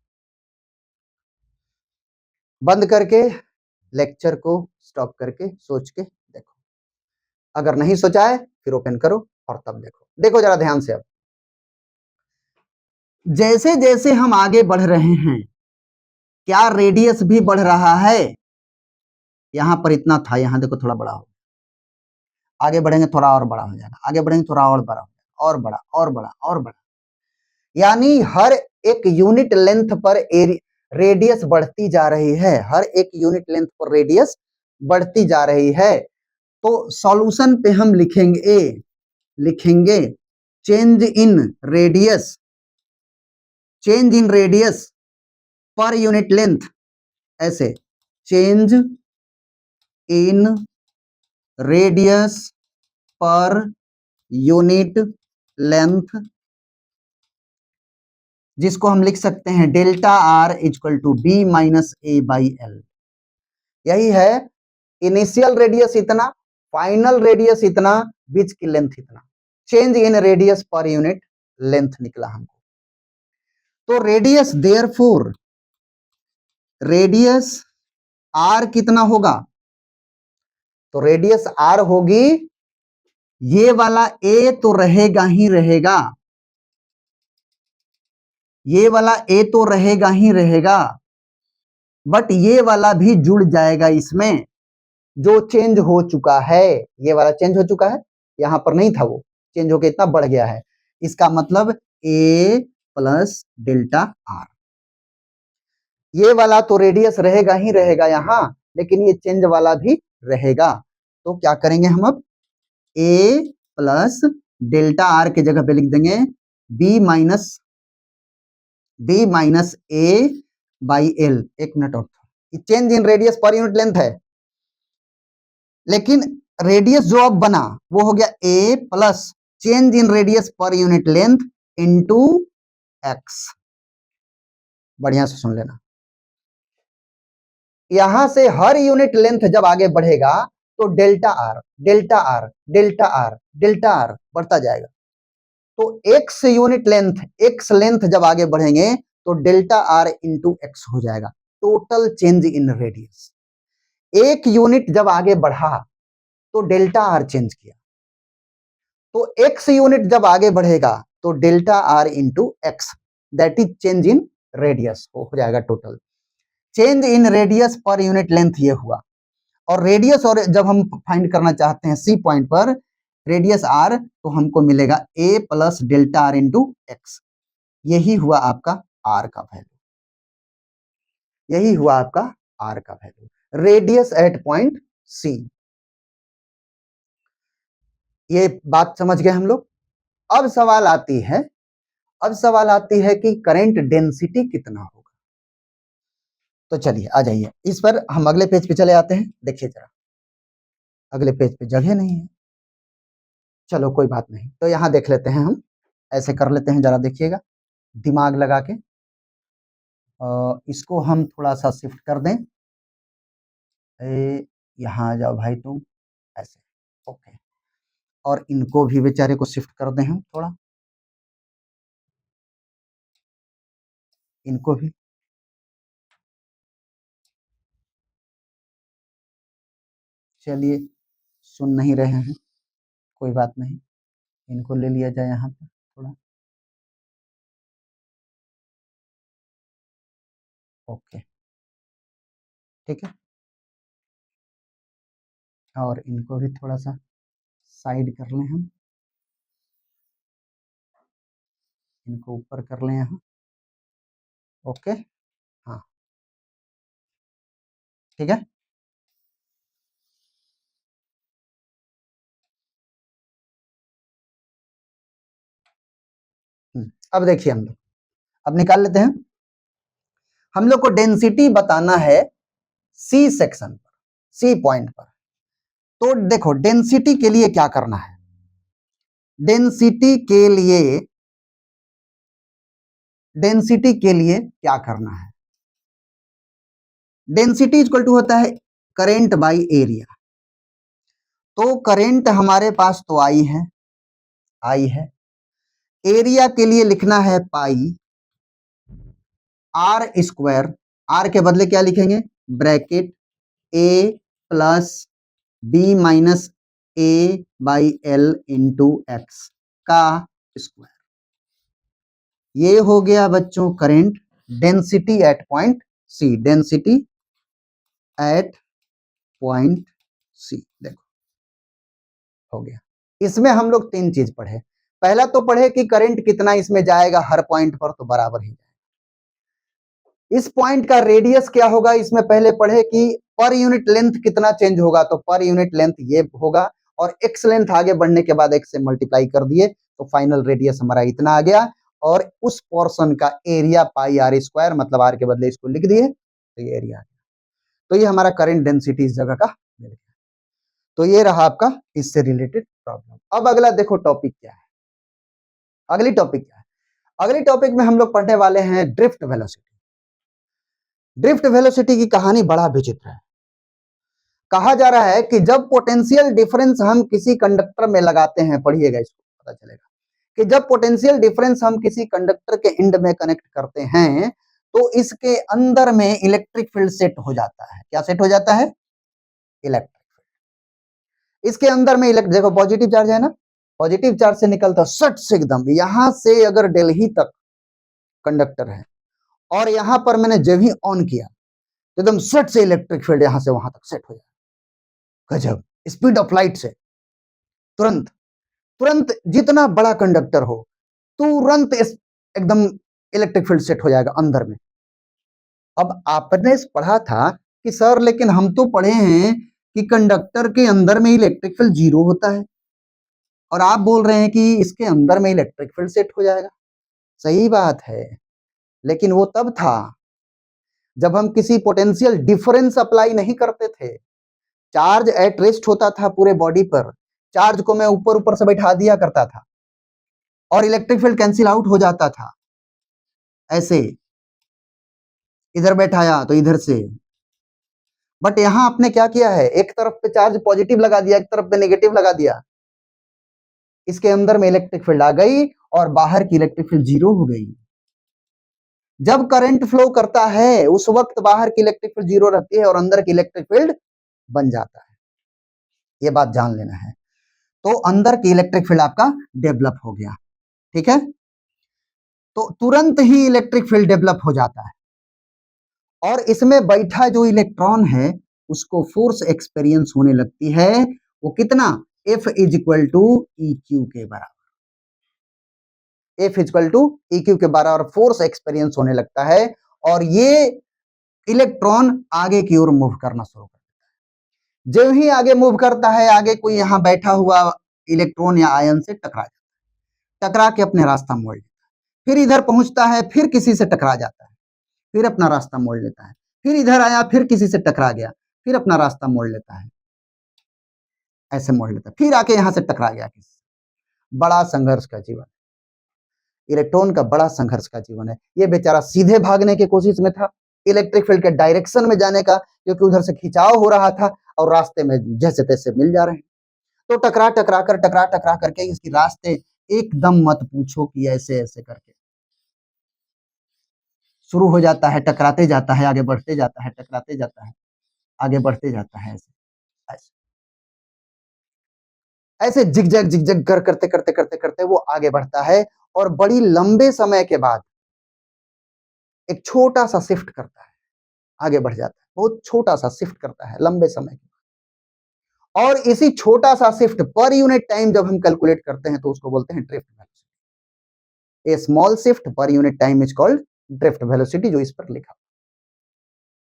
बंद करके लेक्चर को स्टॉप करके सोच के देखो, अगर नहीं सोचा है फिर ओपन करो और तब देखो। देखो जरा ध्यान से, अब जैसे जैसे हम आगे बढ़ रहे हैं, क्या रेडियस भी बढ़ रहा है। यहां पर इतना था, यहां देखो थोड़ा बड़ा हो, आगे बढ़ेंगे थोड़ा और बड़ा हो जाएगा, आगे बढ़ेंगे थोड़ा और बड़ा, और बड़ा और बड़ा और बड़ा, यानी हर एक यूनिट लेंथ पर रेडियस बढ़ती जा रही है, हर एक यूनिट लेंथ पर रेडियस बढ़ती जा रही है। तो सॉल्यूशन पे हम लिखेंगे change in radius, change in radius per unit length, ऐसे change in radius per unit length, जिसको हम लिख सकते हैं delta R equal to B minus A by L. यही है, इनिशियल रेडियस इतना, फाइनल रेडियस इतना, बीच की लेंथ इतना, change in radius per unit length निकला हमको। तो रेडियस, देयरफॉर रेडियस आर कितना होगा, तो रेडियस आर होगी, ये वाला ए तो रहेगा ही रहेगा, ये वाला ए तो रहेगा ही रहेगा, बट ये वाला भी जुड़ जाएगा इसमें, जो चेंज हो चुका है, ये वाला चेंज हो चुका है, यहां पर नहीं था वो, चेंज होके इतना बढ़ गया है। इसका मतलब ए प्लस डेल्टा आर, ये वाला तो रेडियस रहेगा ही रहेगा यहां, लेकिन ये चेंज वाला भी रहेगा। तो क्या करेंगे हम, अब ए प्लस डेल्टा आर के जगह पे लिख देंगे B minus A by L. एक मिनट और, change in radius per unit length है, लेकिन रेडियस जो अब बना वो हो गया A plus change in radius per unit length into X. बढ़िया से सुन लेना, यहां से हर यूनिट लेंथ जब आगे बढ़ेगा तो delta R delta R delta R delta R बढ़ता जाएगा। तो x unit length, x length जब आगे बढ़ेंगे तो डेल्टा आर इंटू एक्स हो जाएगा, टोटल चेंज इन रेडियस। एक यूनिट जब आगे बढ़ा तो डेल्टा आर चेंज किया, तो x यूनिट जब आगे बढ़ेगा तो delta R into x, that is change in radius हो जाएगा total. Change in radius per unit length ये हुआ, और रेडियस और जब हम फाइंड करना चाहते हैं सी पॉइंट पर रेडियस आर, तो हमको मिलेगा a plus delta R into x. यही हुआ आपका आर का वैल्यू, यही हुआ आपका आर का value, radius at point C. ये बात समझ गए हम लोग। अब सवाल आती है, अब सवाल आती है कि करंट डेंसिटी कितना होगा। तो चलिए आ जाइए इस पर, हम अगले पेज पे चले आते हैं। देखिए जरा, अगले पेज पे जगह नहीं है, चलो कोई बात नहीं, तो यहां देख लेते हैं हम, ऐसे कर लेते हैं, जरा देखिएगा दिमाग लगा के। इसको हम थोड़ा सा शिफ्ट कर दें, यहाँ आ जाओ भाई तुम, ऐसे, ओके। और इनको भी बेचारे को शिफ्ट कर दें हम थोड़ा, इनको भी, चलिए सुन नहीं रहे हैं, कोई बात नहीं, इनको ले लिया जाए यहाँ पर थोड़ा, ओके ठीक है। और इनको भी थोड़ा सा साइड कर लें हम, इनको ऊपर कर लें यहाँ, ओके, हाँ ठीक है। अब देखिए हम लोग, अब निकाल लेते हैं। हम लोग को डेंसिटी बताना है सी सेक्शन पर, सी पॉइंट पर। तो देखो डेंसिटी के लिए क्या करना है, डेंसिटी के लिए, डेंसिटी के लिए क्या करना है, डेंसिटी इक्वल टू होता है करंट बाय एरिया। तो करंट हमारे पास तो आई है, आई है, एरिया के लिए लिखना है पाई आर स्क्वायर, आर के बदले क्या लिखेंगे, bracket A plus B minus A by L into X का स्क्वायर। ये हो गया बच्चों current density at point C, density at point C, देखो हो गया। इसमें हम लोग तीन चीज पढ़े, पहला तो पढ़े कि करंट कितना इसमें जाएगा हर पॉइंट पर, तो बराबर ही जाएगा। इस पॉइंट का रेडियस क्या होगा, इसमें पहले पढ़े कि पर यूनिट लेंथ कितना चेंज होगा, तो पर यूनिट लेंथ ये होगा, और एक्स लेंथ आगे बढ़ने के बाद एक्स से मल्टीप्लाई कर दिए, तो फाइनल रेडियस हमारा इतना आ गया, और उस पोर्शन का एरिया पाई आर स्क्वायर, मतलब आर के बदले इसको लिख दिए, तो ये एरिया आ गया। तो ये हमारा करंट डेंसिटी इस जगह का मिल गया। तो ये रहा आपका इससे रिलेटेड प्रॉब्लम। अब अगला देखो टॉपिक क्या है, अगली टॉपिक क्या है, अगली टॉपिक में हम लोग पढ़ने वाले हैं ड्रिफ्ट वेलोसिटी। ड्रिफ्ट वेलोसिटी की कहानी बड़ा विचित्र है। कहा जा रहा है कि जब पोटेंशियल डिफरेंस हम किसी कंडक्टर में लगाते हैं, पढ़िएगा इसको पता चलेगा कि जब पोटेंशियल डिफरेंस हम किसी कंडक्टर के एंड में कनेक्ट करते हैं, तो इसके अंदर में इलेक्ट्रिक फील्ड सेट हो जाता है। क्या सेट हो जाता है, इलेक्ट्रिक फील्ड। इसके अंदर में देखो पॉजिटिव चार्ज है ना, पॉजिटिव चार्ज से निकलता सट से एकदम यहां से अगर दिल्ली तक कंडक्टर है, और यहां पर मैंने जब ही ऑन किया तो एकदम सट से इलेक्ट्रिक फील्ड यहां से वहां तक सेट हो जाए। गजब, स्पीड ऑफ लाइट से तुरंत, तुरंत जितना बड़ा कंडक्टर हो तुरंत एकदम इलेक्ट्रिक फील्ड सेट हो जाएगा अंदर में। अब आपने पढ़ा था कि सर लेकिन हम तो पढ़े हैं कि कंडक्टर के अंदर में इलेक्ट्रिक फील्ड जीरो होता है, और आप बोल रहे हैं कि इसके अंदर में इलेक्ट्रिक फील्ड सेट हो जाएगा। सही बात है, लेकिन वो तब था जब हम किसी पोटेंशियल डिफरेंस अप्लाई नहीं करते थे। चार्ज एट रेस्ट होता था पूरे बॉडी पर, चार्ज को मैं ऊपर ऊपर से बैठा दिया करता था, और इलेक्ट्रिक फील्ड कैंसिल आउट हो जाता था। ऐसे इधर बैठाया तो इधर से, बट यहां आपने क्या किया है, एक तरफ पे चार्ज पॉजिटिव लगा दिया, एक तरफ पे नेगेटिव लगा दिया, इसके अंदर में इलेक्ट्रिक फील्ड आ गई और बाहर की इलेक्ट्रिक फील्ड जीरो हो गई। जब करंट फ्लो करता है उस वक्त बाहर की इलेक्ट्रिक फील्ड जीरो रहती है और अंदर की इलेक्ट्रिक फील्ड बन जाता है। ये बात जान लेना है। तो अंदर की इलेक्ट्रिक फील्ड आपका डेवलप हो गया, ठीक है। तो तुरंत ही इलेक्ट्रिक फील्ड डेवलप हो जाता है और इसमें बैठा जो इलेक्ट्रॉन है उसको फोर्स एक्सपीरियंस होने लगती है। वो कितना? F is equal to EQ के बराबर। F इक्वल टू EQ के बराबर फोर्स एक्सपीरियंस होने लगता है और ये इलेक्ट्रॉन आगे की ओर मूव करना शुरू कर देता है। जब ही आगे मूव करता है, आगे कोई यहां बैठा हुआ इलेक्ट्रॉन या आयन से टकरा जाता है, टकरा के अपने रास्ता मोड़ लेता है, फिर इधर पहुंचता है, फिर किसी से टकरा जाता है, फिर अपना रास्ता मोड़ लेता है, फिर इधर आया, फिर किसी से टकरा गया, फिर अपना रास्ता मोड़ लेता है, ऐसे मोड़ लेता है, फिर आके यहां से टकरा गया किसी से। बड़ा संघर्ष का जीवन, इलेक्ट्रॉन का बड़ा संघर्ष का जीवन है। ये बेचारा सीधे भागने की कोशिश में था, इलेक्ट्रिक फील्ड के डायरेक्शन में जाने का, क्योंकि उधर से खिंचाव हो रहा था और रास्ते में जैसे तैसे मिल जा रहे हैं। तो टकरा टकरा करके इसकी रास्ते एकदम मत पूछो कि ऐसे ऐसे करके शुरू हो जाता है, टकराते जाता है, आगे बढ़ते जाता है, टकराते जाता है, आगे बढ़ते जाता है, ऐसे ऐसे ऐसे जिगजैग जिगजैग करते वो आगे बढ़ता है और बड़ी लंबे समय के बाद एक छोटा सा शिफ्ट करता है, आगे बढ़ जाता है, बहुत छोटा सा शिफ्ट करता है लंबे समय के बाद। और इसी छोटा सा शिफ्ट पर यूनिट टाइम जब हम कैलकुलेट करते हैं तो उसको बोलते हैं drift velocity. A small shift per unit time is called drift velocity, जो इस पर लिखा।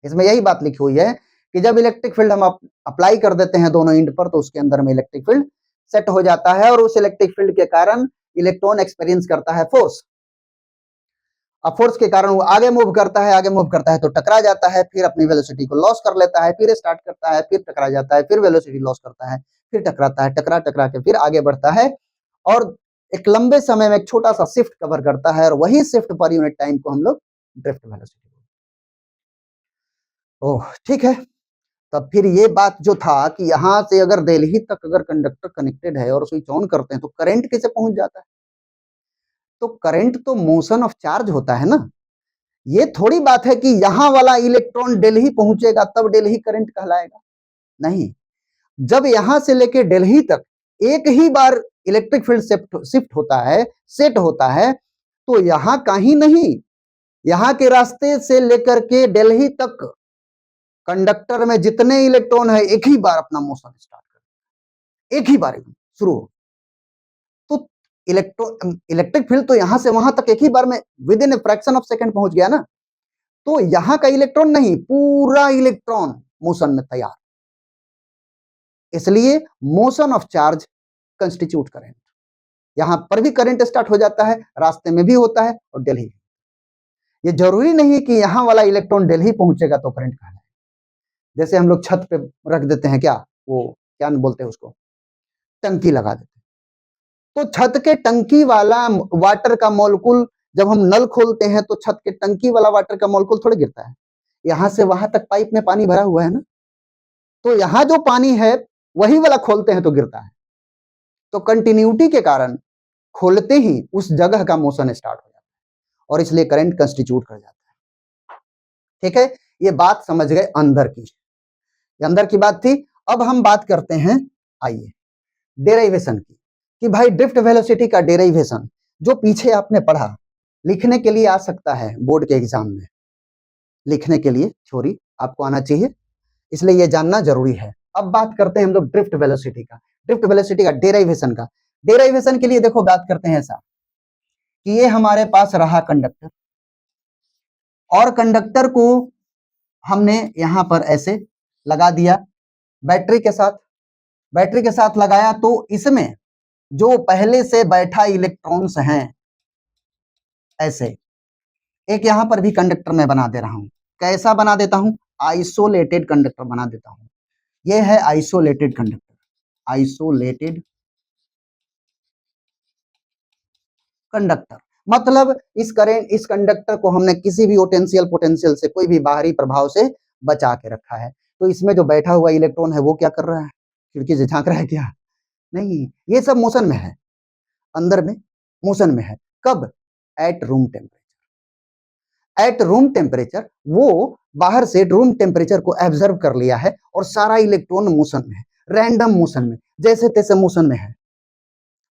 इसमें यही बात लिखी हुई है कि जब इलेक्ट्रिक फील्ड हम अप्लाई कर देते हैं दोनों एंड पर, तो उसके अंदर में इलेक्ट्रिक फील्ड सेट हो जाता है और उस इलेक्ट्रिक फील्ड के कारण इलेक्ट्रॉन एक्सपीरियंस करता है फोर्स। अब फोर्स के कारण वो आगे मूव करता है, आगे मूव करता है तो टकरा जाता है, फिर अपनी वेलोसिटी को लॉस कर लेता है, फिर स्टार्ट करता है, फिर टकरा जाता है, फिर वेलोसिटी लॉस करता है, फिर टकराता है, टकरा के फिर आगे बढ़ता है और एक लंबे समय में एक छोटा सा शिफ्ट कवर करता है और वही शिफ्ट पर यूनिट टाइम को हम लोग ड्रिफ्ट वेलोसिटी। ओह ठीक है। तब फिर ये बात जो था कि यहां से अगर दिल्ली तक अगर कंडक्टर कनेक्टेड है और स्विच ऑन करते हैं तो करंट कैसे पहुंच जाता है? तो करंट तो मोशन ऑफ चार्ज होता है ना। ये थोड़ी बात है कि यहां वाला इलेक्ट्रॉन दिल्ली पहुंचेगा तब दिल्ली करंट कहलाएगा, नहीं। जब यहां से लेके दिल्ली तक एक ही बार इलेक्ट्रिक फील्ड शिफ्ट होता है, सेट होता है, तो यहां कहीं नहीं, यहां के रास्ते से लेकर के दिल्ली तक कंडक्टर में जितने इलेक्ट्रॉन है एक ही बार अपना मोशन स्टार्ट कर, एक ही बार शुरू हो। तो इलेक्ट्रिक फील्ड तो यहां से वहां तक एक ही बार में with in a fraction of second पहुंच गया ना। तो यहां का इलेक्ट्रॉन नहीं, पूरा इलेक्ट्रॉन मोशन में तैयार। इसलिए motion of charge constitute current. यहां पर भी करंट स्टार्ट हो जाता है, रास्ते में भी होता है और दिल्ली। ये जरूरी नहीं कि यहां वाला इलेक्ट्रॉन दिल्ली पहुंचेगा तो करंट कहलाए। जैसे हम लोग छत पे रख देते हैं, क्या वो क्या बोलते हैं उसको, टंकी लगा देते हैं, तो छत के टंकी वाला वाटर का मॉलिक्यूल जब हम नल खोलते हैं तो छत के टंकी वाला वाटर का मॉलिक्यूल थोड़ी गिरता है, यहां से वहां तक पाइप में पानी भरा हुआ है ना, तो यहां जो पानी है वही वाला खोलते हैं तो गिरता है। तो कंटिन्यूटी के कारण खोलते ही उस जगह का मोशन स्टार्ट हो जाता है और इसलिए करंट कंस्टिट्यूट कर जाता है। ठीक है, ये बात समझ गए अंदर की, ये अंदर की बात थी। अब हम बात करते हैं, आइए, डेरिवेशन की, कि भाई ड्रिफ्ट वेलोसिटी का डेरिवेशन जो पीछे आपने पढ़ा, लिखने के लिए आ सकता है बोर्ड के एग्जाम में, लिखने के लिए थ्योरी आपको आना चाहिए, इसलिए ये जानना जरूरी है। अब बात करते हैं हम लोग ड्रिफ्ट वेलोसिटी का, ड्रिफ्ट वेलोसिटी का डेरिवेशन का। डेरिवेशन के लिए देखो बात करते हैं ऐसा कि ये हमारे पास रहा कंडक्टर और कंडक्टर को हमने यहां पर ऐसे लगा दिया बैटरी के साथ, बैटरी के साथ लगाया तो इसमें जो पहले से बैठा इलेक्ट्रॉन्स हैं, ऐसे एक यहां पर भी कंडक्टर में बना दे रहा हूं। कैसा बना देता हूं? आइसोलेटेड कंडक्टर बना देता हूं। यह है आइसोलेटेड कंडक्टर, आइसोलेटेड कंडक्टर। मतलब इस कंडक्टर को हमने किसी भी पोटेंशियल से, कोई भी बाहरी प्रभाव से बचा के रखा है। तो इसमें जो बैठा हुआ इलेक्ट्रॉन है वो क्या कर रहा है? खिड़की से झांक रहा है क्या? नहीं, ये सब मोशन में है, अंदर में मोशन में है। कब? At room temperature. At room temperature वो बाहर से रूम टेम्परेचर को एब्जर्व कर लिया है और सारा इलेक्ट्रॉन मोशन में है। रैंडम मोशन में, जैसे तैसे मोशन में है,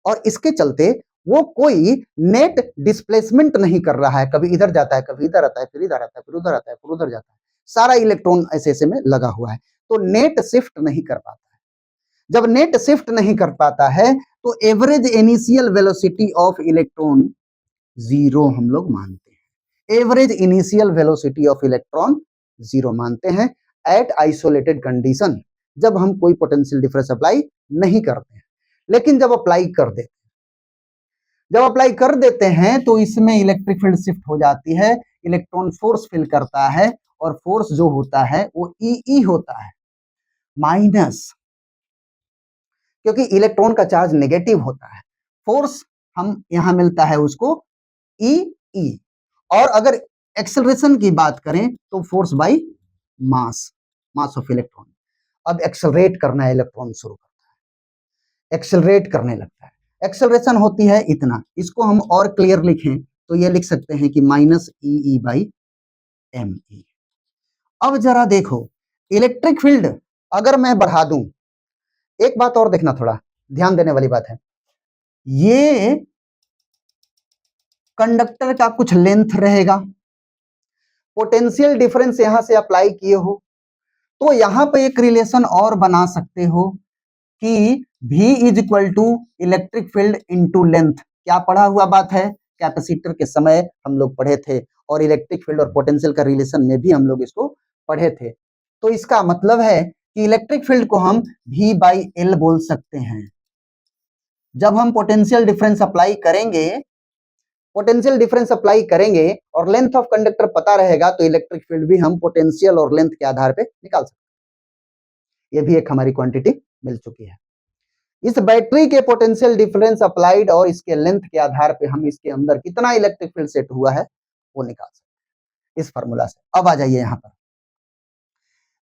और इसके चलते वो कोई नेट डिस्प्लेसमेंट नहीं कर रहा है, कभी इधर जाता है, कभी इधर आता है, फिर इधर आता है, फिर उधर आता है, फिर उधर जाता है, सारा इलेक्ट्रॉन ऐसे ऐसे में लगा हुआ है, तो नेट शिफ्ट नहीं कर पाता है। जब नेट शिफ्ट नहीं कर पाता है तो average initial velocity of electron zero हम लोग मानते हैं। Average initial velocity of electron zero मानते हैं एट आइसोलेटेड कंडीशन, जब हम कोई पोटेंशियल डिफरेंस अप्लाई नहीं करते हैं। लेकिन जब अप्लाई कर देते हैं तो इसमें इलेक्ट्रिक फील्ड शिफ्ट हो जाती है, इलेक्ट्रॉन फोर्स फील करता है, और फोर्स जो होता है वो ई होता है माइनस, क्योंकि इलेक्ट्रॉन का चार्ज नेगेटिव होता है, फोर्स हम यहां मिलता है उसको ई। और अगर एक्सेलरेशन की बात करें तो force by mass of electron. अब एक्सेलरेट करना है, इलेक्ट्रॉन शुरू करता है, एक्सेलरेट करने लगता है, एक्सेलरेशन होती है इतना, इसको हम और क्लियर लिखें तो ये लिख सकते हैं कि minus e by m e. अब जरा देखो, इलेक्ट्रिक फील्ड अगर मैं बढ़ा दूं, एक बात और देखना, थोड़ा ध्यान देने वाली बात है, ये कंडक्टर का कुछ लेंथ रहेगा, पोटेंशियल डिफरेंस यहां से अप्लाई किए हो तो यहां पे एक रिलेशन और बना सकते हो कि V is equal to electric field into length. क्या पढ़ा हुआ बात है, कैपेसिटर के समय हम लोग पढ़े थे, और इलेक्ट्रिक फील्ड और पोटेंशियल का रिलेशन में भी हम लोग इसको पढ़े थे। तो इसका मतलब है कि इलेक्ट्रिक फील्ड को हम V बाई L बोल सकते हैं। जब हम पोटेंशियल डिफरेंस अप्लाई करेंगे और लेंथ ऑफ कंडक्टर पता रहेगा तो इलेक्ट्रिक फील्ड भी हम पोटेंशियल और लेंथ के आधार पे निकाल सकते हैं। ये भी एक हमारी क्वांटिटी मिल चुकी है। इस बैटरी के पोटेंशियल डिफरेंस अप्लाइड और इसके लेंथ के आधार पे हम इसके अंदर कितना इलेक्ट्रिक फील्ड सेट हुआ है वो निकाल सकते हैं इस फार्मूला से। अब आ जाइए यहां पर,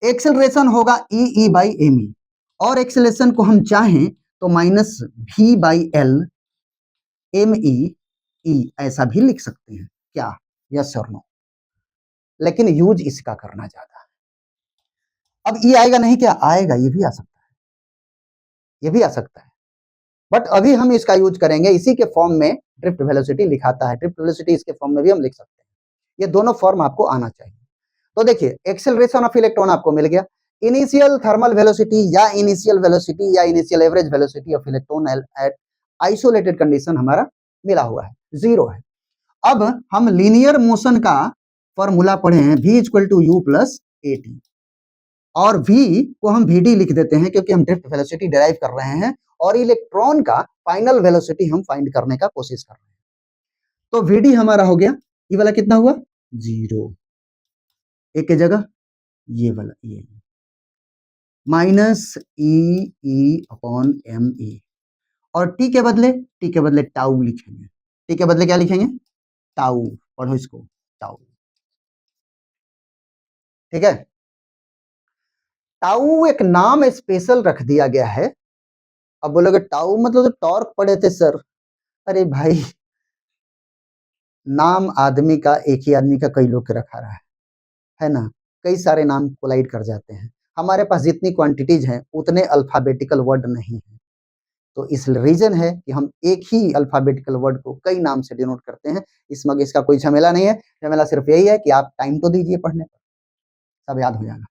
एक्सेलरेशन होगा ई बाई एम ई, और एक्सेलरेशन को हम चाहें तो minus V by L m e ऐसा भी लिख सकते हैं, क्या, यस और नो, लेकिन यूज इसका करना ज्यादा है। अब ये आएगा नहीं, क्या आएगा, ये भी आ सकता है, ये भी आ सकता है, बट अभी हम इसका यूज करेंगे इसी के फॉर्म में। ड्रिफ्ट वेलोसिटी लिखाता है, ड्रिफ्ट वेलोसिटी इसके फॉर्म में भी हम लिख सकते हैं, ये दोनों फॉर्म आपको आना चाहिए। तो देखिए, एक्सेलरेशन ऑफ इलेक्ट्रॉन आपको मिल गया, इनिशियल थर्मल वेलोसिटी या इनिशियल वेलोसिटी या initial average velocity of electron at isolated condition हमारा मिला हुआ है, जीरो है। अब हम लीनियर मोशन का फॉर्मूला पढ़े हैं, V equal to u plus a t, और V को हम Vd लिख देते हैं क्योंकि हम ड्रिफ्ट वेलोसिटी डिराइव कर रहे हैं और इलेक्ट्रॉन का फाइनल वेलोसिटी हम फाइंड करने का कोशिश कर रहे हैं। तो Vd हमारा हो गया, ये वाला कितना हुआ, जीरो, एक के जगह ये वाला, ये minus e upon m e, और टी के बदले टाउ लिखेंगे, टी के बदले क्या लिखेंगे, टाउ, पढ़ो इसको, टाउ, ठीक है। टाउ एक नाम स्पेशल रख दिया गया है। अब बोलोगे टाउ मतलब तो टॉर्क पढ़े थे सर, अरे भाई नाम आदमी का, एक ही आदमी का कई लोग के रखा रहा है ना, कई सारे नाम कोलाइड कर जाते हैं। हमारे पास जितनी क्वांटिटीज हैं उतने अल्फाबेटिकल वर्ड नहीं है, तो इस रीजन है कि हम एक ही अल्फाबेटिकल वर्ड को कई नाम से डिनोट करते हैं। इसका कोई झमेला नहीं है, झमेला सिर्फ यही है कि आप टाइम तो दीजिए पढ़ने पर, सब याद हो जाएगा।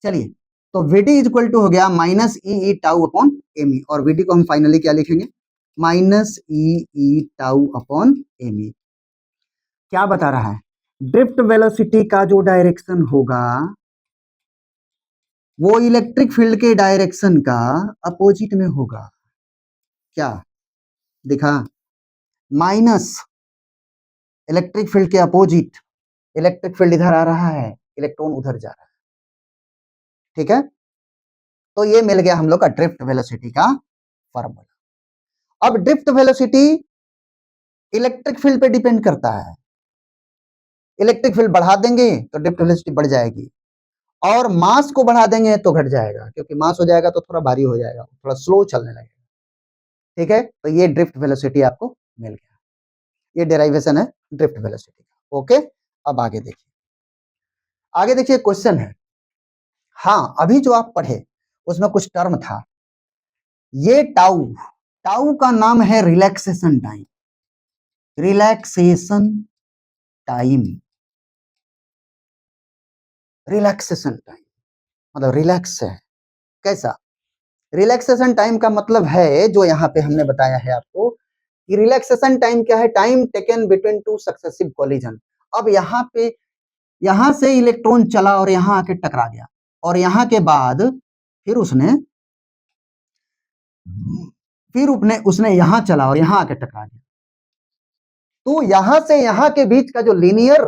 चलिए, तो Vd इक्वल टू हो गया माइनस ई टाउ अपॉन एम ई, और Vd को हम फाइनली क्या लिखेंगे, माइनस ई टाउ अपॉन एम ई। क्या बता रहा है, ड्रिफ्ट वेलोसिटी का जो डायरेक्शन होगा वो इलेक्ट्रिक फील्ड के डायरेक्शन का अपोजिट में होगा। क्या दिखा, माइनस इलेक्ट्रिक फील्ड के अपोजिट, इलेक्ट्रिक फील्ड इधर आ रहा है, इलेक्ट्रॉन उधर जा रहा है, ठीक है। तो ये मिल गया हम लोग का ड्रिफ्ट वेलोसिटी का फॉर्मूला। अब ड्रिफ्ट वेलोसिटी इलेक्ट्रिक फील्ड पे डिपेंड करता है, इलेक्ट्रिक फील्ड बढ़ा देंगे तो ड्रिफ्ट वेलोसिटी बढ़ जाएगी, और मास को बढ़ा देंगे तो घट जाएगा, क्योंकि मास हो जाएगा तो थोड़ा भारी हो जाएगा, थोड़ा स्लो चलने लगेगा, ठीक है। तो ये ड्रिफ्ट वेलोसिटी आपको मिल गया, ये डेरिवेशन है ड्रिफ्ट वेलोसिटी का, ओके। अब आगे देखिए, क्वेश्चन है, हाँ अभी जो आप पढ़े उसमें कुछ टर्म था, ये टाउ, टाउ का नाम है relaxation time, relaxation time, relaxation time मतलब रिलैक्स है। कैसा? रिलैक्सेशन टाइम का मतलब है जो यहाँ पे हमने बताया है आपको कि रिलैक्सेशन टाइम क्या है, time taken between two successive collision. अब यहाँ पे, यहाँ से इलेक्ट्रॉन चला और यहाँ आके टकरा गया, और यहाँ के बाद फिर उसने यहाँ चला और यहाँ आके टकरा गया। तो यहाँ से यहाँ के बीच का जो लीनियर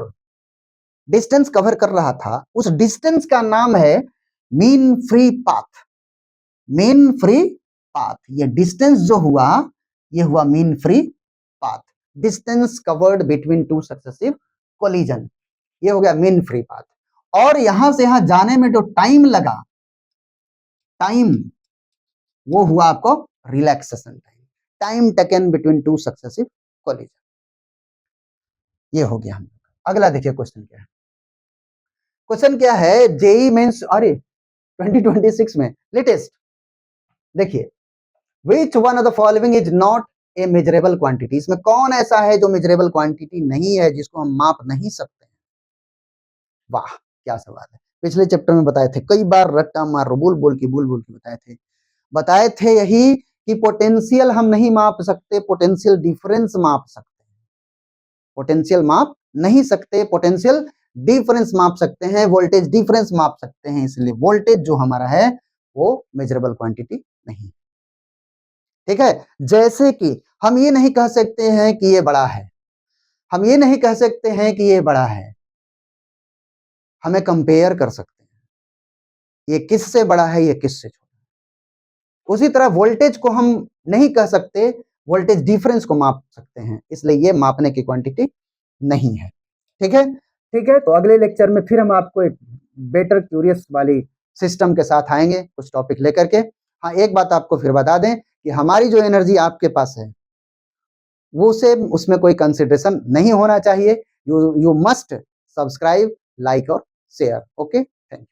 डिस्टेंस कवर कर रहा था, उस डिस्टेंस का नाम है mean free path, mean free path. ये डिस्टेंस जो हुआ, ये हुआ mean free path, distance covered between two successive collision, ये हो गया मीन फ्री पाथ। और यहां से यहां जाने में जो टाइम लगा, टाइम वो हुआ आपको relaxation time, time taken between two successive collision. ये हो गया हम। अगला देखिए क्वेश्चन क्या है। क्वेश्चन क्या है, जेई मेंस, अरे 2026 में लेटेस्ट देखिए, Which one of the following is not a measurable quantity? इसमें कौन ऐसा है जो मेजरेबल क्वांटिटी नहीं है, जिसको हम माप नहीं सकते हैं? वाह क्या सवाल है। पिछले चैप्टर में बताए थे, कई बार रट्टा मार बोल बोल के बताए थे यही कि पोटेंशियल हम नहीं माप सकते, पोटेंशियल डिफरेंस माप सकते हैं, पोटेंशियल माप नहीं सकते, पोटेंशियल डिफरेंस माप सकते हैं, वोल्टेज डिफरेंस माप सकते हैं, इसलिए वोल्टेज जो हमारा है वो मेजरेबल क्वांटिटी नहीं। ठीक है, जैसे कि हम ये नहीं कह सकते हैं कि ये बड़ा है, हम ये नहीं कह सकते हैं कि ये बड़ा है, हमें कंपेयर कर सकते हैं, ये किससे बड़ा है, ये किससे छोटा है। उसी तरह वोल्टेज को हम नहीं कह सकते, वोल्टेज डिफरेंस को माप सकते हैं, इसलिए ये मापने की क्वांटिटी नहीं है। ठीक है, ठीक है। तो अगले लेक्चर में फिर हम आपको एक बेटर क्यूरियस वाली सिस्टम के साथ आएंगे, कुछ टॉपिक लेकर के। हाँ, एक बात आपको फिर बता दें कि हमारी जो एनर्जी आपके पास है वो से उसमें कोई कंसिडरेशन नहीं होना चाहिए। यू मस्ट सब्सक्राइब, लाइक और शेयर। ओके।